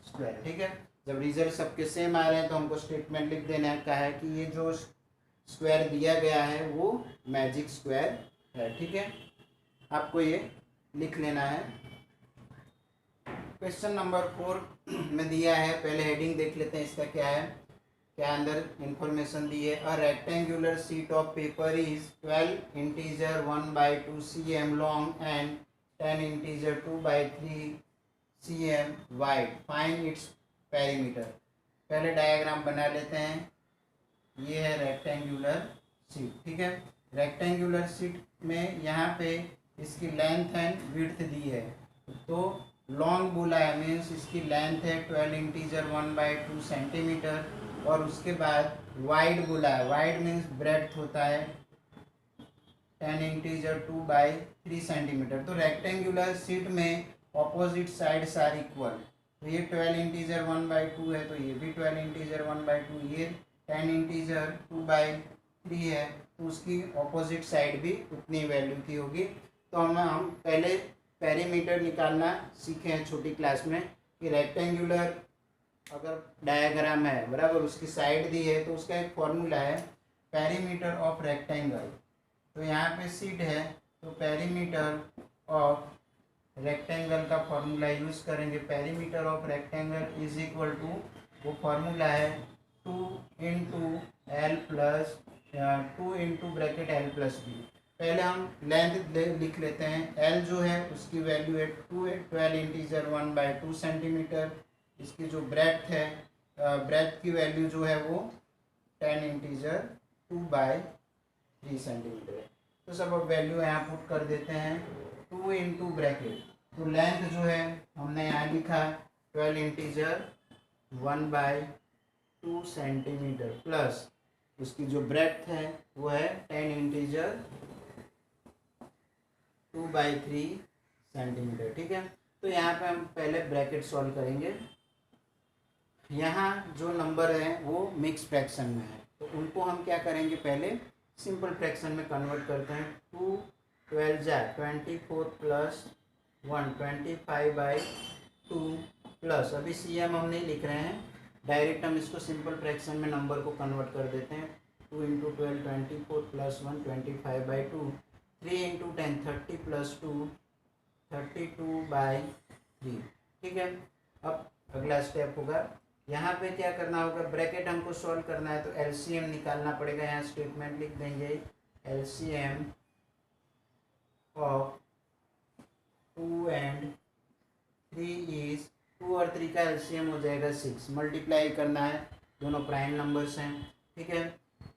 square, ठीक है। जब रिजल्ट सबके सेम आ रहे हैं तो हमको स्टेटमेंट लिख देना का है कि ये जो स्क्वायर दिया गया है वो मैजिक स्क्वायर है, ठीक है। आपको ये लिख लेना है। क्वेश्चन नंबर 4 में दिया है, पहले हेडिंग देख लेते हैं इसका क्या है, क्या अंदर इंफॉर्मेशन दी है। A rectangular sheet of paper is 12 integer 1/2 cm long and 10 integer 2/3 cm wide, find its perimeter. पहले डायग्राम बना लेते हैं। ये है रेक्टेंगुलर शीट, ठीक है। रेक्टेंगुलर शीट में यहाँ पे इसकी लेंथ एंड विड्थ दी है। तो लॉन्ग बोला है, मीन्स इसकी लेंथ है 12 इंटीजर 1/2 सेंटीमीटर, और उसके बाद वाइड बोला है, वाइड मीन्स ब्रेड्थ होता है 10 इंटीजर 2/3 सेंटीमीटर। तो रेक्टेंगुलर शीट में ऑपोजिट साइड्स आर इक्वल। तो ये 12 इंटीजर 1/2 है, तो ये भी 12 इंटीजर 1/2, ये 10 इंटीजर 2/3 है, तो उसकी ऑपोजिट साइड भी उतनी वैल्यू की होगी। तो हम पहले पेरीमीटर निकालना सीखे हैं छोटी क्लास में कि रेक्टेंगुलर अगर डायग्राम है बराबर, उसकी साइड दी है तो उसका एक फॉर्मूला है पेरीमीटर ऑफ रेक्टेंगल। तो यहाँ पे शीट है तो पेरीमीटर ऑफ रेक्टेंगल का फॉर्मूला यूज़ करेंगे। Perimeter of rectangle is equal to, वो फॉर्मूला है 2 × L plus 2 × bracket L + B। पहले हम लेंथ लिख लेते हैं। L जो है उसकी वैल्यू है 12 इंटीजर 1/2 सेंटीमीटर। इसकी जो ब्रेड्थ है, ब्रेड्थ की वैल्यू जो है वो 10 इंटीजर 2/3 सेंटीमीटर है। तो सब अब वैल्यू यहाँ पुट कर देते हैं। 2 × ब्रैकेट, तो लेंथ जो है हमने यहाँ लिखा 12 इंटीजर 1/2 सेंटीमीटर, प्लस उसकी जो ब्रेड्थ है वो है 10 इंटीजर 2/3 सेंटीमीटर, ठीक है। तो यहाँ पे हम पहले ब्रैकेट सॉल्व करेंगे। यहाँ जो नंबर है वो मिक्स फ्रैक्शन में है, तो उनको हम क्या करेंगे, पहले सिंपल फ्रैक्शन में कन्वर्ट करते हैं। 2 12 जा 24 + 1 25/2 प्लस, अभी सी एम हम नहीं लिख रहे हैं, डायरेक्ट हम इसको सिंपल फ्रैक्शन में नंबर को कन्वर्ट कर देते हैं। 2 इंटू 12 24 प्लस 1 25/2, 3 इंटू 10 30 प्लस 2 32/3। ठीक है, अब अगला स्टेप होगा, यहाँ पे क्या करना होगा, ब्रैकेट हमको सॉल्व करना है तो एलसीएम निकालना पड़ेगा। यहाँ स्टेटमेंट लिख देंगे, एलसीएम ऑफ 2 एंड 3 इज, 2 और 3 का एलसीएम हो जाएगा 6। मल्टीप्लाई करना है, दोनों प्राइम नंबर्स हैं। ठीक है,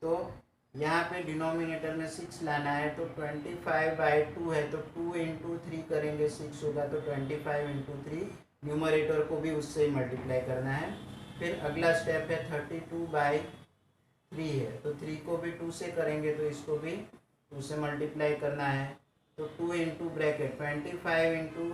तो यहाँ पे डिनोमिनेटर में 6 लाना है, तो 25/2 है तो 2 इंटू 3 करेंगे 6 होगा, तो 25 इंटू 3, न्यूमरेटर को भी उससे ही मल्टीप्लाई करना है। फिर अगला स्टेप है 32/3 है, तो 3 को भी 2 से करेंगे तो इसको भी 2 से मल्टीप्लाई करना है, तो 2 इंटू ब्रैकेट 25 इंटू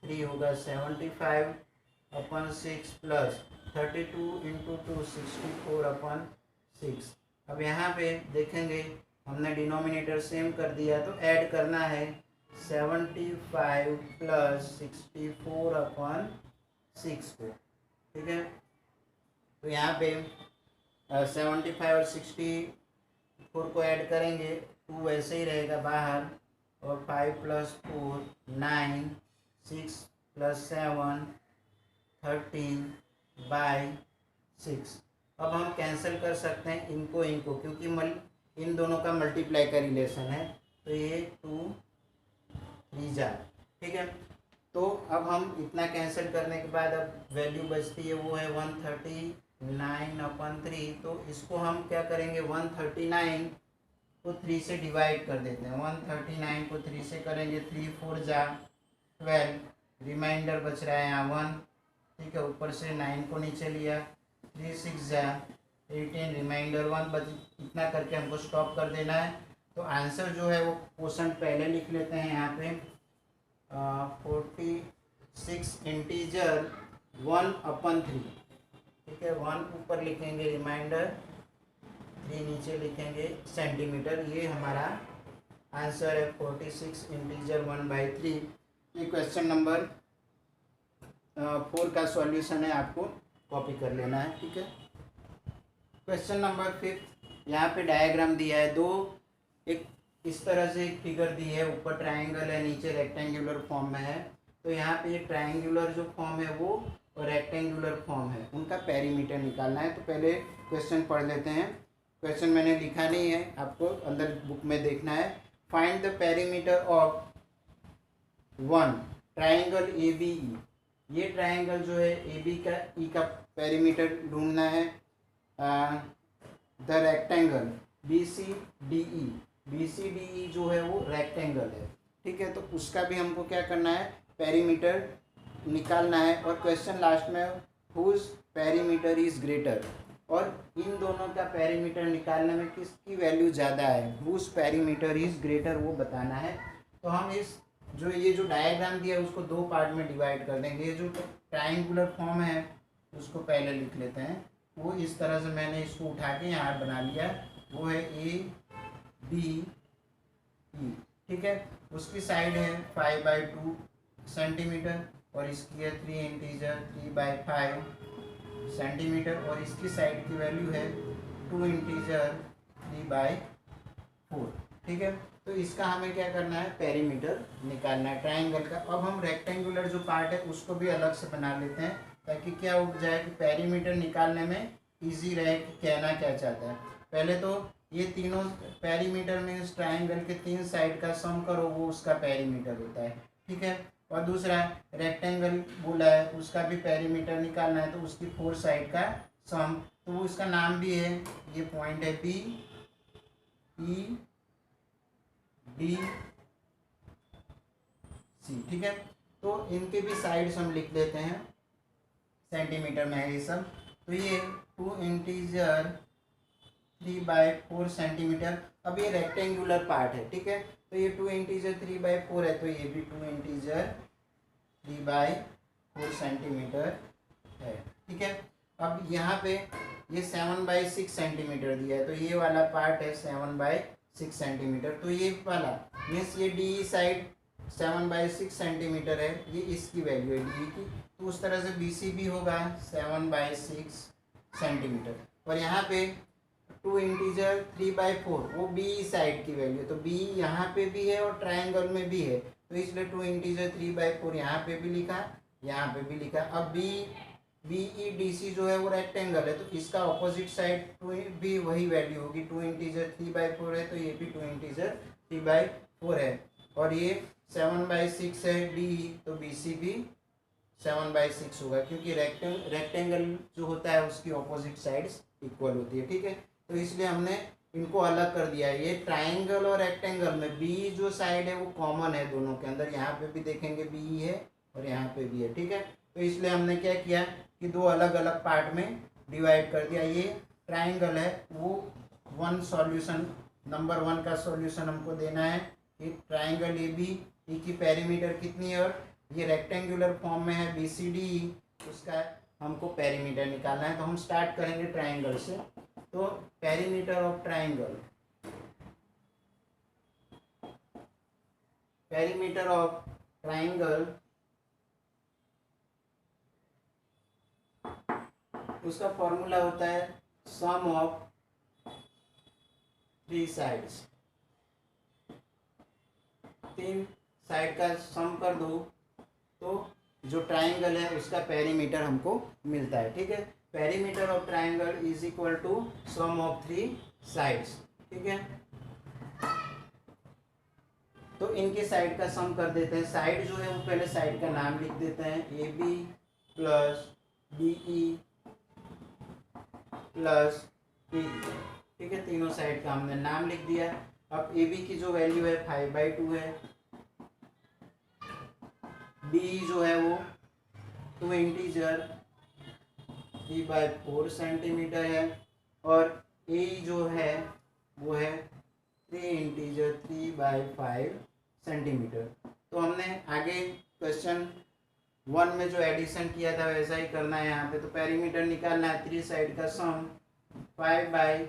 3 होगा 75/6 प्लस 32 इंटू 2 64/6। अब यहाँ पे देखेंगे हमने डिनोमिनेटर सेम कर दिया, तो ऐड करना है 75 प्लस 64/6 को। ठीक है, तो यहाँ पे 75 और 64 को ऐड करेंगे, 2 वैसे ही रहेगा बाहर, और 5 प्लस 4 9, 6 प्लस 7 13/6। अब हम कैंसिल कर सकते हैं इनको क्योंकि इन दोनों का मल्टीप्लाई का रिलेशन है, तो ये 2 3 जा। ठीक है, तो अब हम इतना कैंसिल करने के बाद अब वैल्यू बचती है, वो है 139/3। तो इसको हम क्या करेंगे, 139 को 3 से डिवाइड कर देते हैं। 139 को 3 से करेंगे, 3 4 जा 12, रिमाइंडर बच रहा है यहाँ 1। ठीक है, ऊपर से 9 को नीचे लिया, 3 6 जा 18, रिमाइंडर 1 बच। इतना करके हमको स्टॉप कर देना है। तो आंसर जो है वो क्वेश्चन पहले लिख लेते हैं यहाँ पे, 46 इंटीजर 1/3। ठीक है, 1 ऊपर लिखेंगे, रिमाइंडर 3 नीचे लिखेंगे सेंटीमीटर। ये हमारा आंसर है 46 इंटीजर 1/3। ये क्वेश्चन नंबर 4 का सॉल्यूशन है, आपको कॉपी कर लेना है। ठीक है, क्वेश्चन नंबर 5, यहाँ पे डायग्राम दिया है, दो एक इस तरह से एक फिगर दी है, ऊपर ट्रायंगल है, नीचे रेक्टेंगुलर फॉर्म में है। तो यहाँ पे ये ट्रायंगुलर जो फॉर्म है वो और रेक्टेंगुलर फॉर्म है, उनका पेरीमीटर निकालना है। तो पहले क्वेश्चन पढ़ लेते हैं। क्वेश्चन मैंने लिखा नहीं है, आपको अंदर बुक में देखना है। Find the perimeter of 1 triangle ABE। ये ट्रायंगल जो है AB का E का पेरीमीटर ढूंढना है। द रेक्टेंगल BCDE, BCDE जो है वो रेक्टेंगल है। ठीक है, तो उसका भी हमको क्या करना है, पेरीमीटर निकालना है। और क्वेश्चन लास्ट में हुज पेरीमीटर इज ग्रेटर, और इन दोनों का पेरीमीटर निकालने में किसकी वैल्यू ज़्यादा है, हुज पेरीमीटर इज ग्रेटर, वो बताना है। तो हम इस ये जो डायग्राम दिया है उसको 2 पार्ट में डिवाइड कर देंगे। ये जो ट्रायंगुलर फॉर्म है उसको पहले लिख लेते हैं। वो इस तरह से मैंने इसको उठा के यहाँ बना लिया, वो है ABE। ठीक है, उसकी साइड है 5/2 सेंटीमीटर, और इसकी है 3 इंटीजर 3/5 सेंटीमीटर, और इसकी साइड की वैल्यू है 2 इंटीजर 3/4। ठीक है, तो इसका हमें क्या करना है, पेरीमीटर निकालना है ट्रायंगल का। अब हम रेक्टेंगुलर जो पार्ट है उसको भी अलग से बना लेते हैं, ताकि क्या हो जाए कि पेरीमीटर निकालने में इजी रहे कि कहना क्या चाहता है। पहले तो ये तीनों पेरीमीटर में इस ट्रायंगल के 3 साइड का सम करो, वो उसका पेरीमीटर होता है। ठीक है, और दूसरा रेक्टेंगल बोला है, उसका भी पेरीमीटर निकालना है, तो उसकी 4 साइड का सम, तो वो उसका नाम भी है, ये पॉइंट है BEDC। ठीक है, तो इनके भी साइड्स हम लिख लेते हैं, सेंटीमीटर में है ये सब। तो ये 2 इंटीजर 3/4 सेंटीमीटर। अब ये रेक्टेंगुलर पार्ट है। ठीक है, तो ये 2 इंटीजर 3/4 है, तो ये भी 2 इंटीजर 3/4 सेंटीमीटर है। ठीक है, अब यहाँ पे ये 7/6 सेंटीमीटर दिया है, तो ये वाला पार्ट है 7/6 सेंटीमीटर। तो ये वाला मीन्स ये DE साइड 7/6 सेंटीमीटर है, ये इसकी वैल्यू है DE की। तो उस तरह से बी सी भी होगा 7/6 सेंटीमीटर। और यहाँ पे 2 इंटीजर 3/4 वो बी साइड की वैल्यू, तो बी यहाँ पे भी है और ट्राइंगल में भी है, तो इसलिए 2 इंटीजर 3/4 यहाँ पे भी लिखा, यहाँ पे भी लिखा। अब B B E D C जो है वो रेक्टेंगल है, तो इसका ऑपोजिट साइड भी वही वैल्यू होगी। 2 इंटीजर 3/4 है, तो ये भी 2 इंटीजर 3/4 है। और ये 7/6 है डी, तो बी सी भी 7/6 होगा, क्योंकि रेक्टेंगल जो होता है उसकी ऑपोजिट साइड्स इक्वल होती है। ठीक है, तो इसलिए हमने इनको अलग कर दिया है। ये ट्राइंगल और रेक्टेंगल में बी जो साइड है वो कॉमन है दोनों के अंदर, यहाँ पे भी देखेंगे बी है और यहाँ पे भी है। ठीक है, तो इसलिए हमने क्या किया कि दो अलग अलग पार्ट में डिवाइड कर दिया। ये ट्राइंगल है, वो वन सॉल्यूशन, नंबर 1 का सॉल्यूशन हमको देना है कि ट्राइंगल ए बी ई की पेरीमीटर कितनी है, और ये रेक्टेंगुलर फॉर्म में है बी सी डी, उसका हमको पेरीमीटर निकालना है। तो हम स्टार्ट करेंगे ट्राइंगल से। तो perimeter of triangle, perimeter of triangle, उसका फॉर्मूला होता है सम ऑफ 3 साइड्स। 3 साइड का सम कर दो तो जो ट्राइंगल है उसका पेरीमीटर हमको मिलता है। ठीक है, perimeter of triangle is equal to sum of 3 sides. ठीक है, तो इनके साइड का सम कर देते हैं। साइड जो है वो पहले साइड का नाम लिख देते हैं, A B plus B E plus B. ठीक है, तीनों साइड का हमने नाम लिख दिया। अब ए बी की जो वैल्यू है 5/2 है, बी जो है वो 2 इंटीजर 3/4 सेंटीमीटर है, और ए जो है वो है 3 इंटीजर 3/5 सेंटीमीटर। तो हमने आगे क्वेश्चन 1 में जो एडिशन किया था वैसा ही करना है यहाँ पे। तो पेरीमीटर निकालना है, 3 साइड का सम 5/,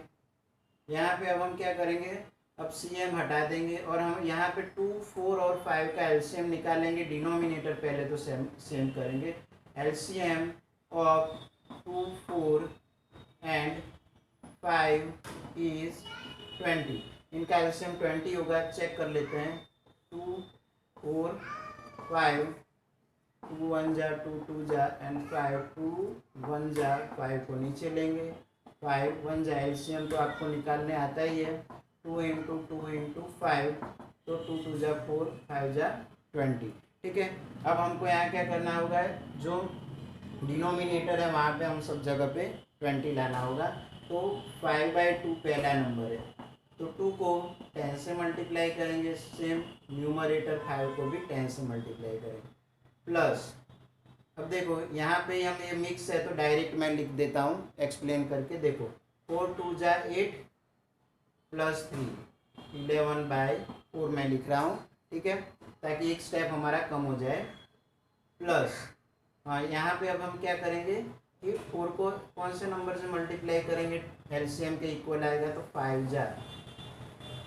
यहाँ पे अब हम क्या करेंगे, अब सी एम हटा देंगे और हम यहाँ पे 2, 4 और 5 का एलसीएम निकालेंगे। डिनोमिनेटर पहले तो सेम करेंगे। LCM of 2, 4 and 5 is 20। इनका एलसीएम 20 होगा, चेक कर लेते हैं। 2, 4, 5, 2 1 जा 2 2 जा एंड 5, 2 1 जा 5 को नीचे लेंगे, 5 1 जा, एलसीएम तो आपको निकालने आता ही है। 2 इंटू 2 इंटू 5, तो 2 2 जा 4, 5 जा 20। ठीक है, अब हमको यहाँ क्या करना होगा, जो डिनोमिनेटर है वहाँ पे हम सब जगह पे 20 लाना होगा। तो 5/2 पहला नंबर है, तो 2 को 10 से मल्टीप्लाई करेंगे, सेम न्यूमरेटर 5 को भी 10 से मल्टीप्लाई करेंगे, प्लस अब देखो यहाँ पे हम ये मिक्स है तो डायरेक्ट मैं लिख देता हूँ एक्सप्लेन करके। देखो 4 2 जा 8 प्लस 3 11/4 मैं लिख रहा हूँ। ठीक है, ताकि एक स्टेप हमारा कम हो जाए। प्लस हाँ, यहाँ पे अब हम क्या करेंगे कि 4 को कौन से नंबर से मल्टीप्लाई करेंगे, एलसीएम के इक्वल आएगा, तो 5 जा,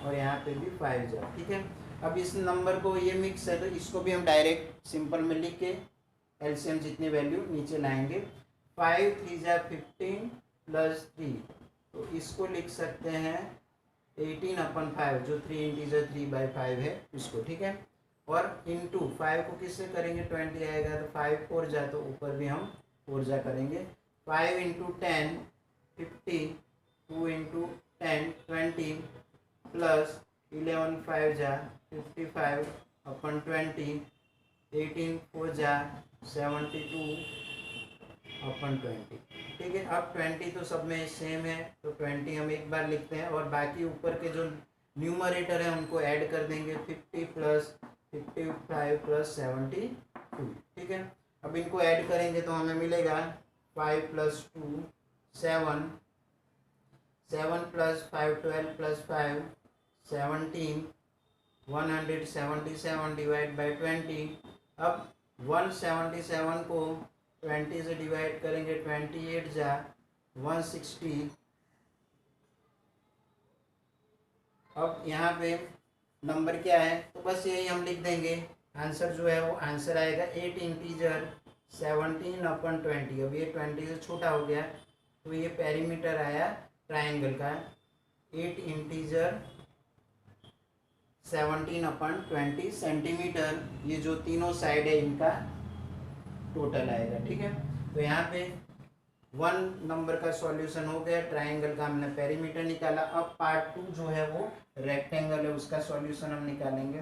और यहाँ पे भी 5 जा। ठीक है, अब इस नंबर को, ये मिक्स है तो इसको भी हम डायरेक्ट सिंपल में लिख के एलसीएम जितनी वैल्यू नीचे लाएंगे। 5 3 जा 15 प्लस 3, तो इसको लिख सकते हैं 18/5, जो 3 इंटीजर 3/5 है इसको। ठीक है, और इंटू 5 को किससे करेंगे, 20 आएगा, तो 5 4 जा, तो ऊपर भी हम 4 जा करेंगे। 5 इंटू 10 50, 2 इंटू 10 20, प्लस 11 5 जा 55/20, 18 4 जा 72/20। ठीक है, अब 20 तो सब में सेम है, तो 20 हम एक बार लिखते हैं, और बाकी ऊपर के जो न्यूमरेटर है उनको ऐड कर देंगे, 50 प्लस 55 प्लस 72। ठीक है, अब इनको ऐड करेंगे तो हमें मिलेगा 5 plus 2 7, 7 plus 5 12 plus 5 17, 177 divide by 20। अब 177 को 20 से डिवाइड करेंगे, 28 जा 160। अब यहाँ पे नंबर क्या है, तो बस यही हम लिख देंगे। आंसर जो है वो आंसर आएगा 8 इंटीजर 17/20, अब ये 20 से छोटा हो गया, तो ये पेरीमीटर आया ट्राइंगल का 8 इंटीजर 17/20 सेंटीमीटर। ये जो तीनों साइड है इनका टोटल आएगा। ठीक है, तो यहाँ पे 1 नंबर का सॉल्यूशन हो गया, ट्राइंगल का हमने पेरीमीटर निकाला। अब पार्ट 2 जो है वो रेक्टेंगल है, उसका सॉल्यूशन हम निकालेंगे।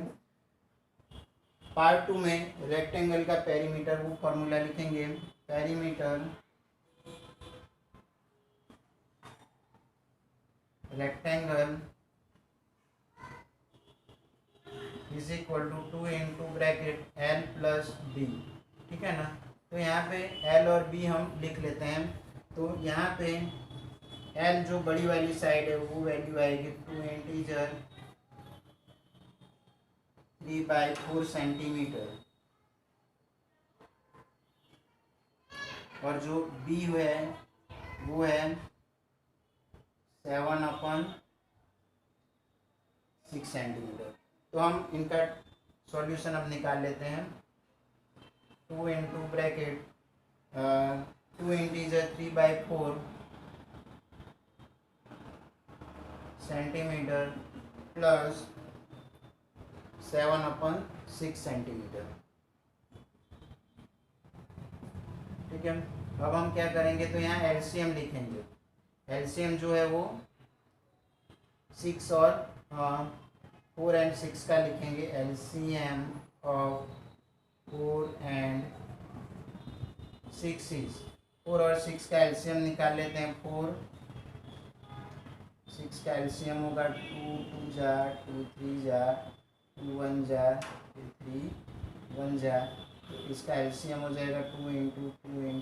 पार्ट 2 में रेक्टेंगल का पेरीमीटर, वो फॉर्मूला लिखेंगे, perimeter rectangle is equal to 2 into bracket L plus B. ठीक है ना, तो यहाँ पे एल और बी हम लिख लेते हैं। तो यहाँ पे एल जो बड़ी वाली साइड है वो वैल्यू आएगी 2 इंटीजर 3/4 सेंटीमीटर, और जो बी है वो है 7/6 सेंटीमीटर। तो हम इनका सॉल्यूशन अब निकाल लेते हैं। 2 into bracket 2 integer 3/4 centimetre plus 7/6 centimetre. ठीक है, अब हम क्या करेंगे, तो यहाँ एलसीएम लिखेंगे। एलसीएम जो है वो 6 और 4 एंड 6 का लिखेंगे। एलसीएम ऑफ 4 एंड 6 इज 4 और 6 का एलसीएम निकाल लेते हैं। 4 6 का एलसीएम होगा 2 2 जा 2 3 जा 2 1 जा 3 1 जा, तो इसका एलसीएम हो जाएगा 2 इंटू 3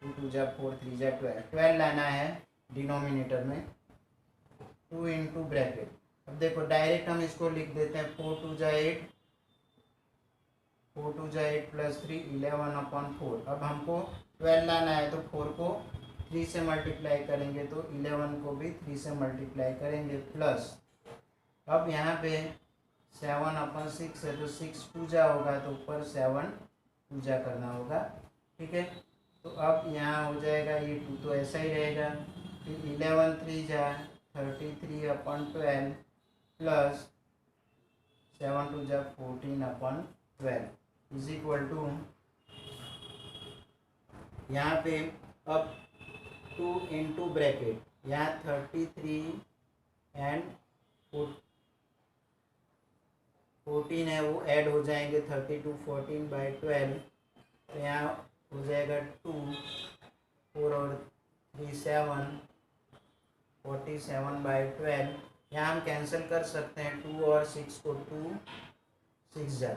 2 2 जा 4 3 जा 12 लाना है डिनोमिनेटर में। 2 इंटू ब्रैकेट, अब देखो डायरेक्ट हम इसको लिख देते हैं 4 2 जा 8 4 2 जा 8 प्लस 3 11/4। अब हमको 12 लाना है, तो 4 को 3 से मल्टीप्लाई करेंगे, तो 11 को भी 3 से मल्टीप्लाई करेंगे, प्लस अब यहाँ पे 7/6 है, तो 6 2 जा होगा, तो ऊपर 7 2 जा करना होगा। ठीक है, तो अब यहाँ हो जाएगा ये 2 तो ऐसा ही रहेगा, फिर 11 3 जा 33/12 प्लस 7 2 जा 14/12 इज इक्वल टू, यहाँ पे अब 2 इंटू ब्रैकेट, यहाँ 33 एंड 14 है वो ऐड हो जाएंगे, 32 14/12, तो यहाँ हो जाएगा 2 4 और 3 7 47/12। यहाँ हम कैंसिल कर सकते हैं 2 और 6 को, 2 6 जा,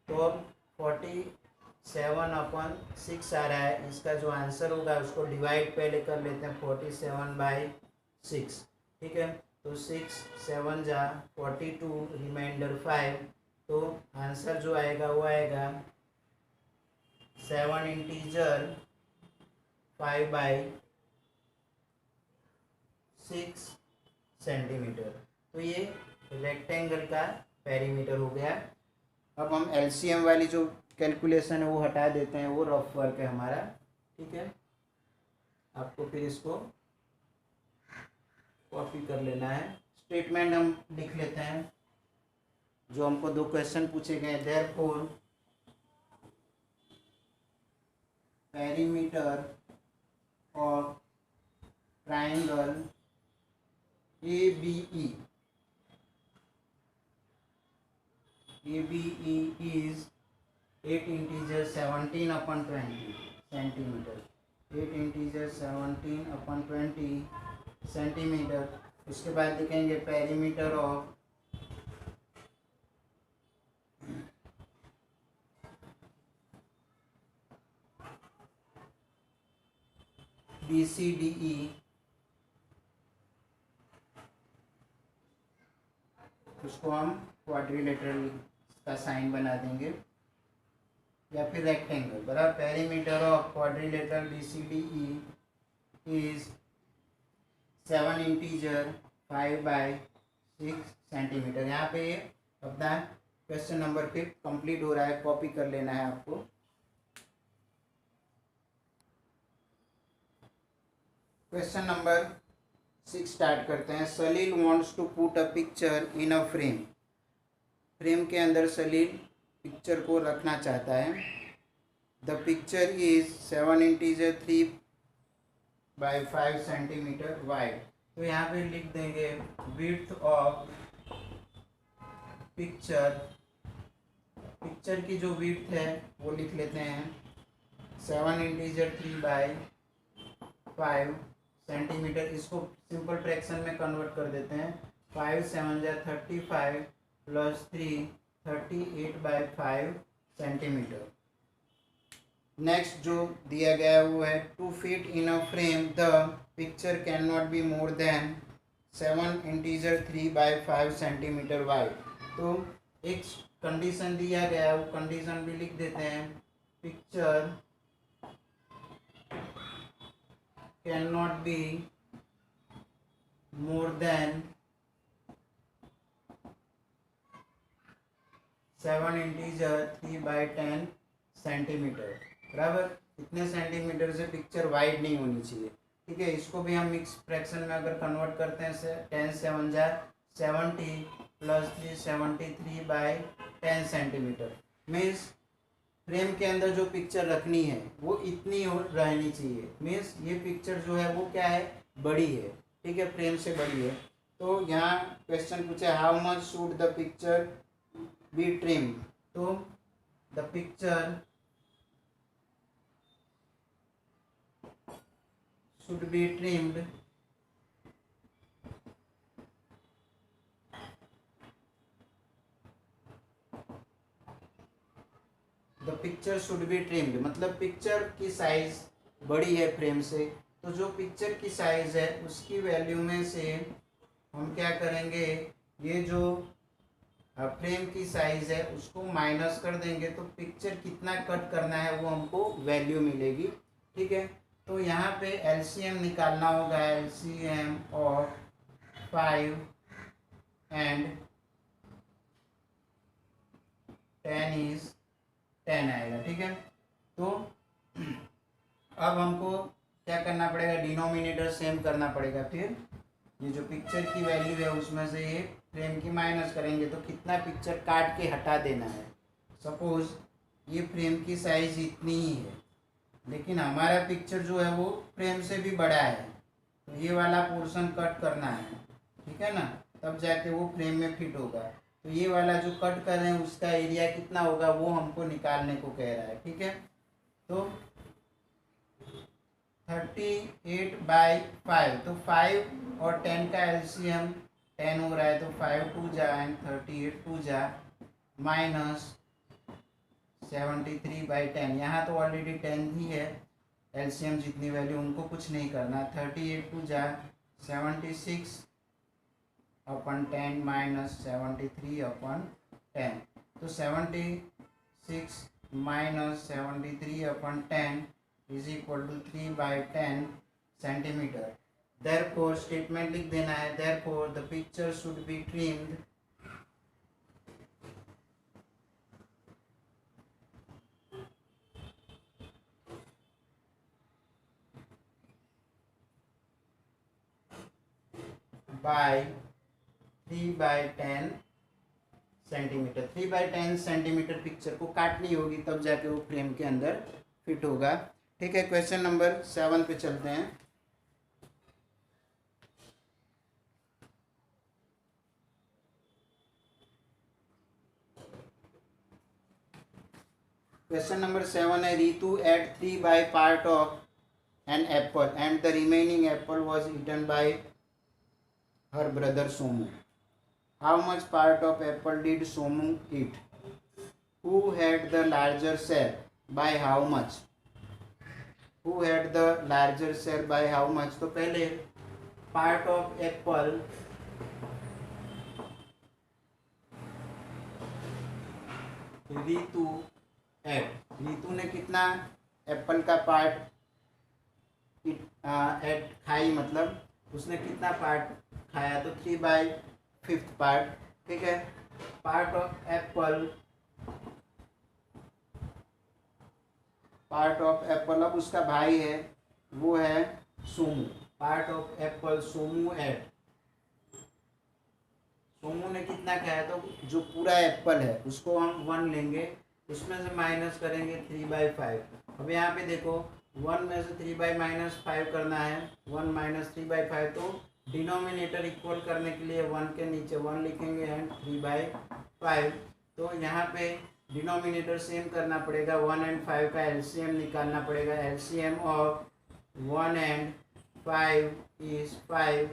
तो अब 47/6 आ रहा है। इसका जो आंसर होगा उसको डिवाइड पहले कर लेते हैं 47/6। ठीक है, तो 6 7 जा 42 रिमाइंडर 5, तो आंसर जो आएगा वो आएगा 7 इंटीजर 5/6 सेंटीमीटर। तो ये रेक्टेंगल का पेरीमीटर हो गया। अब हम एलसीएम वाली जो कैलकुलेशन है वो हटा देते हैं, वो रफ वर्क है हमारा। ठीक है, आपको फिर इसको कॉपी कर लेना है। स्टेटमेंट हम लिख लेते हैं, जो हमको 2 क्वेश्चन पूछे गए। Therefore perimeter of triangle ABE is 8 integer 17/20 centimetre, 8 integer 17/20 centimetre. उसके बाद लिखेंगे पेरीमीटर ऑफ BCDE, उसको हम क्वाड्रिलेटरल का साइन बना देंगे, या फिर रेक्टेंगल बराबर। Perimeter of quadrilateral BCDE is 7 integer 5/6 centimetre. यहाँ पे अपना क्वेश्चन नंबर 5 कंप्लीट हो रहा है, कॉपी कर लेना है आपको। क्वेश्चन नंबर 6 स्टार्ट करते हैं। Salil wants to put a picture in a frame. Frame के अंदर सलील पिक्चर को रखना चाहता है। The picture is 7 integer 3 by 5 centimetre wide. तो यहाँ पे लिख देंगे विड्थ ऑफ पिक्चर। पिक्चर की जो विड्थ है वो लिख लेते हैं 7 इंटीजर 3 by 5 सेंटीमीटर। इसको सिंपल फ्रैक्शन में कन्वर्ट कर देते हैं। 5 7 जा 35 प्लस 3 38/5 सेंटीमीटर। नेक्स्ट जो दिया गया है वो है to fit in a frame the picture can not be more than 7 integer 3 by 5 centimetre wide. तो एक कंडीशन दिया गया है, वो कंडीशन भी लिख देते हैं। Picture can not be more than 7 integer 3/10 centimetre. बराबर, इतने सेंटीमीटर से पिक्चर वाइड नहीं होनी चाहिए। ठीक है, इसको भी हम मिक्स फ्रैक्शन में अगर कन्वर्ट करते हैं 10 7 जा 70 प्लस 3 73/10 सेंटीमीटर। मीन्स फ्रेम के अंदर जो पिक्चर रखनी है वो इतनी रहनी चाहिए। मीन्स ये पिक्चर जो है वो क्या है, बड़ी है। ठीक है, फ्रेम से बड़ी है। तो यहाँ क्वेश्चन पूछे how much should the picture be trim. तो the picture should be trimmed the picture should be trimmed मतलब पिक्चर की साइज बड़ी है फ्रेम से, तो जो पिक्चर की साइज है उसकी वैल्यू में से हम क्या करेंगे, ये जो फ्रेम की साइज है उसको माइनस कर देंगे तो पिक्चर कितना कट करना है वो हमको वैल्यू मिलेगी। ठीक है, तो यहाँ पे एलसीएम निकालना होगा। एलसीएम ऑफ 5 एंड 10 इज 10 आएगा। ठीक है, तो अब हमको क्या करना पड़ेगा, डिनोमिनेटर सेम करना पड़ेगा। फिर ये जो पिक्चर की वैल्यू है उसमें से ये फ्रेम की माइनस करेंगे तो कितना पिक्चर काट के हटा देना है। सपोज ये फ्रेम की साइज इतनी ही है, लेकिन हमारा पिक्चर जो है वो फ्रेम से भी बड़ा है, तो ये वाला पोर्शन कट करना है। ठीक है ना, तब जाके वो फ्रेम में फिट होगा। तो ये वाला जो कट कर रहे हैं उसका एरिया कितना होगा वो हमको निकालने को कह रहा है। ठीक है, तो 38/5, तो 5 और 10 का एलसीएम 10 हो रहा है, तो 5 2 जा एंड 38 2 जा माइनस 73/10। यहाँ तो ऑलरेडी 10 ही है, एलसीएम जितनी वैल्यू उनको कुछ नहीं करना। 38 2 जा 76/10 माइनस 73/10। तो 76 minus 73/10 is equal to 3/10 centimetre. Therefore statement लिख देना है, therefore the picture should be trimmed by 3/10 centimetre. 3/10 centimetre picture को काटनी होगी तब जाके वो फ्रेम के अंदर फिट होगा। ठीक है, क्वेश्चन नंबर 7 पे चलते हैं। क्वेश्चन नंबर 7 है Ritu eight 3 by part of an apple and the remaining apple was eaten by her brother Somu. How much part of apple did Somu eat? Who had the larger share? By how much? Who had the larger share by how much? तो पहले part of apple Ritu ate, Ritu ने कितना एप्पल का पार्ट एट खाई, मतलब उसने कितना पार्ट खाया, तो 3/5 पार्ट। ठीक है, part of apple, part of apple, अब उसका भाई है वो है Somu. Part of apple Somu ate, Somu ने कितना खाया, तो जो पूरा एप्पल है उसको हम 1 लेंगे, उसमें से माइनस करेंगे 3/5। अब यहाँ पे देखो 1 में से 3/-5 करना है, 1 - 3/5, तो डिनोमिनेटर इक्वल करने के लिए 1 के नीचे 1 लिखेंगे एंड 3/5। तो यहाँ पे डिनोमिनेटर सेम करना पड़ेगा, 1 एंड 5 का एलसीएम निकालना पड़ेगा। LCM of 1 and 5 is 5।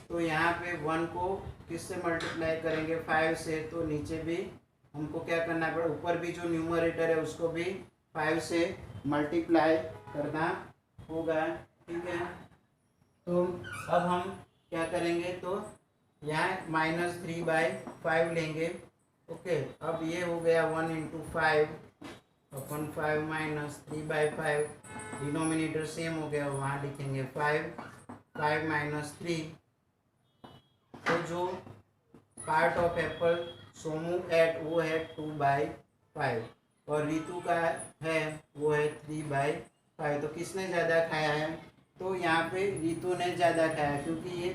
तो यहाँ पे 1 को किससे मल्टीप्लाई करेंगे, 5 से, तो नीचे भी हमको क्या करना पड़ेगा, ऊपर भी जो न्यूमरेटर है उसको भी 5 से मल्टीप्लाई करना होगा। ठीक है, तो अब हम क्या करेंगे, तो यहाँ -3/5 लेंगे। ओके, अब ये हो गया 1 × 5 अपन 5 - 3/5, डिनोमिनेटर सेम हो गया, वहाँ लिखेंगे 5 - 3। तो जो part of apple Somu ate वो है 2/5 और रितु का है वो है 3/5। तो किसने ज़्यादा खाया है, तो यहाँ पे रितु ने ज़्यादा खाया, क्योंकि ये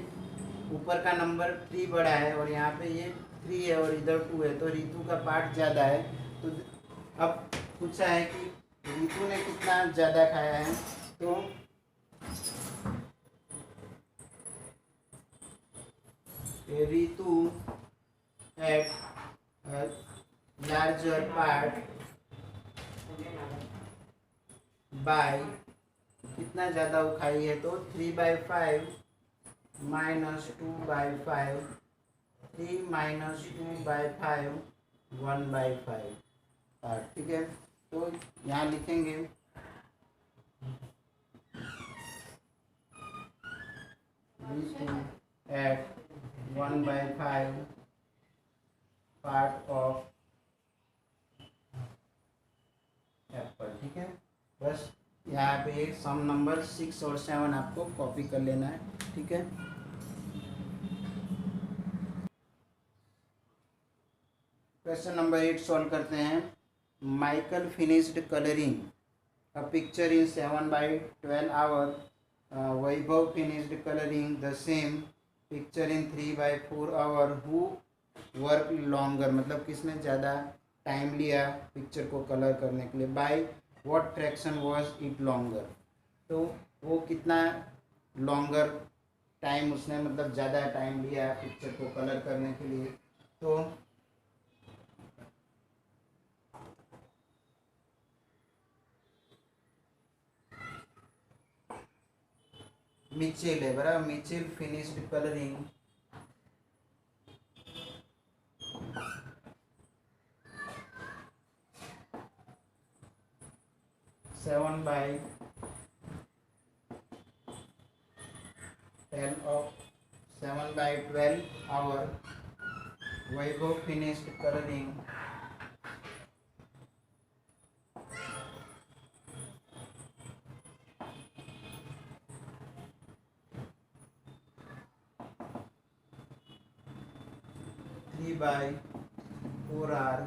ऊपर का नंबर 3 बड़ा है और यहाँ पे ये 3 है और इधर 2 है, तो रितु का पार्ट ज़्यादा है। तो अब पूछा है कि रितु ने कितना ज़्यादा खाया है, तो Ritu ate larger part by कितना ज़्यादा वो खाई है, तो 3/5 - 2/5, 3 - 2/5 1/5 पार्ट। ठीक है, तो यहाँ लिखेंगे एट 1/5 पार्ट ऑफ एप्पल। ठीक है, बस यहाँ पे सम नंबर 6 और 7 आपको कॉपी कर लेना है। ठीक है, क्वेश्चन नंबर 8 सॉल्व करते हैं। Michael finished colouring a picture in 7/12 hour, Vaibhav finished colouring the same picture in 3/4 hour, who work longer, मतलब किसने ज़्यादा टाइम लिया पिक्चर को कलर करने के लिए, by what fraction was it longer, तो वो कितना लॉन्गर टाइम उसने, मतलब ज़्यादा टाइम लिया पिक्चर को कलर करने के लिए। तो मिचेल है बराबर, Mitchell finished colouring 7/10 of 7/12 hour. Vaibhav finished coloring 3/4 hour।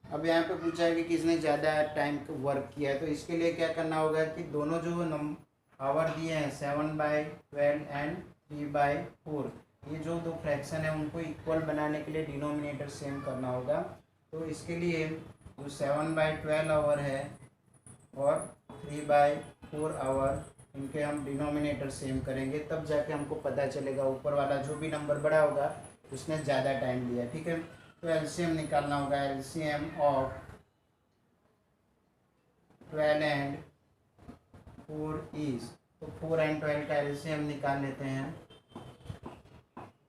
अब यहाँ पे पूछा है कि किसने ज़्यादा टाइम वर्क किया है, तो इसके लिए क्या करना होगा कि दोनों जो आवर दिए हैं 7/12 एंड 3/4, ये जो दो फ्रैक्शन है उनको इक्वल बनाने के लिए डिनोमिनेटर सेम करना होगा। तो इसके लिए जो 7/12 आवर है और 3/4 आवर, इनके हम डिनोमिनेटर सेम करेंगे, तब जाके हमको पता चलेगा ऊपर वाला जो भी नंबर बड़ा होगा उसने ज़्यादा टाइम लिया। ठीक है, तो एलसीएम निकालना होगा, एलसीएम ऑफ 12 एंड 4 इज, तो 4 एंड 12 का एलसीएम निकाल लेते हैं।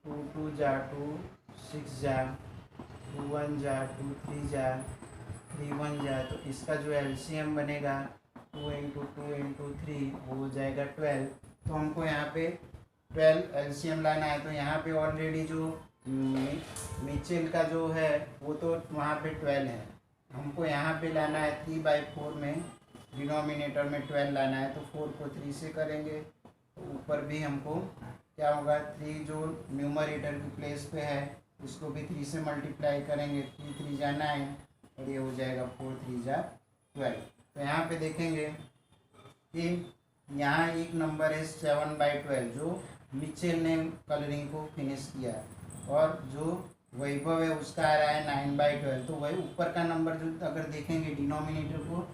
2 2 जा 2, 6 जा 2 1 जा 2 3 जा 3 1 जा, तो इसका जो एलसीएम बनेगा 2 × 2 × 3 वो हो जाएगा 12। तो हमको यहाँ पे 12 एलसीएम लाना है, तो यहाँ पे ऑलरेडी जो मिचेल का जो है वो तो वहाँ पे 12 है, हमको यहाँ पे लाना है 3/4 में, डिनोमिनेटर में 12 लाना है, तो 4 को 3 से करेंगे, तो ऊपर भी हमको क्या होगा 3 जो न्यूमरेटर की प्लेस पे है उसको भी 3 से मल्टीप्लाई करेंगे, 3 3 जा 9 और ये हो जाएगा 4 3 जा 12। तो यहाँ पे देखेंगे कि यहाँ एक नंबर है 7/12 जो मिचेल ने कलरिंग को फिनिश किया, और जो वैभव है उसका आ रहा है 9/12। तो वही ऊपर का नंबर जो अगर देखेंगे डिनोमिनेटर को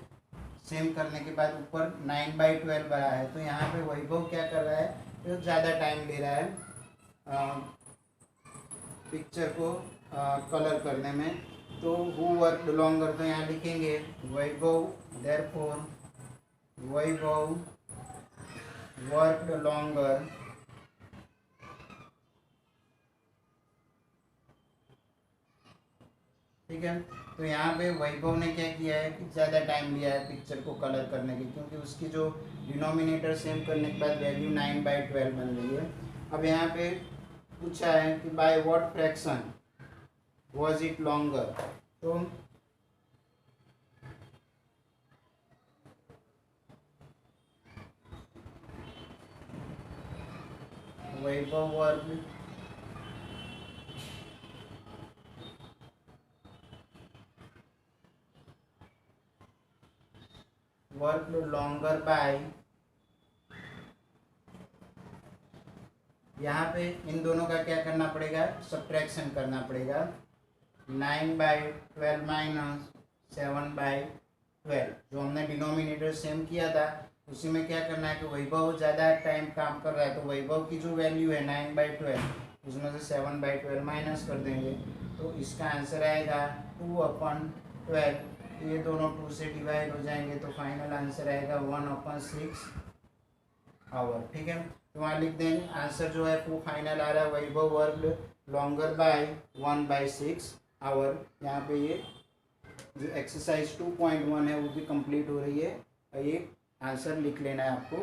सेम करने के बाद ऊपर 9/12 बना है, तो यहाँ पे वैभव क्या कर रहा है, तो ज़्यादा टाइम ले रहा है पिक्चर को कलर करने में। तो हु वर्कड लॉन्गर, तो यहाँ लिखेंगे वैभव, देयरफॉर वैभव वर्कड लॉन्गर, ठीक है। तो यहाँ पे वैभव ने क्या किया है कि ज़्यादा टाइम लिया है पिक्चर को कलर करने की, क्योंकि उसकी जो डिनोमिनेटर सेम करने के बाद वैल्यू 9/12 बन रही है। अब यहाँ पे पूछा है कि by what fraction was it longer, तो वैभव वर्क लॉन्गर बाय, यहाँ पे इन दोनों का क्या करना पड़ेगा, सब्ट्रैक्शन करना पड़ेगा। 9/12 माइनस 7/12, जो हमने डिनोमिनेटर सेम किया था उसी में क्या करना है कि वैभव ज़्यादा टाइम काम कर रहा है, तो वैभव की जो वैल्यू है 9/12 उसमें से 7/12 माइनस कर देंगे, तो इसका आंसर आएगा 2/12। ये दोनों 2 से डिवाइड हो जाएंगे, तो फाइनल आंसर आएगा 1/6 आवर, ठीक है। तो वहाँ लिख देंगे आंसर जो है वो फाइनल आ रहा है वैभव वर्कड लॉन्गर बाय 1/6 आवर। यहाँ पे ये जो एक्सरसाइज 2.1 है वो भी कंप्लीट हो रही है, और ये आंसर लिख लेना है आपको।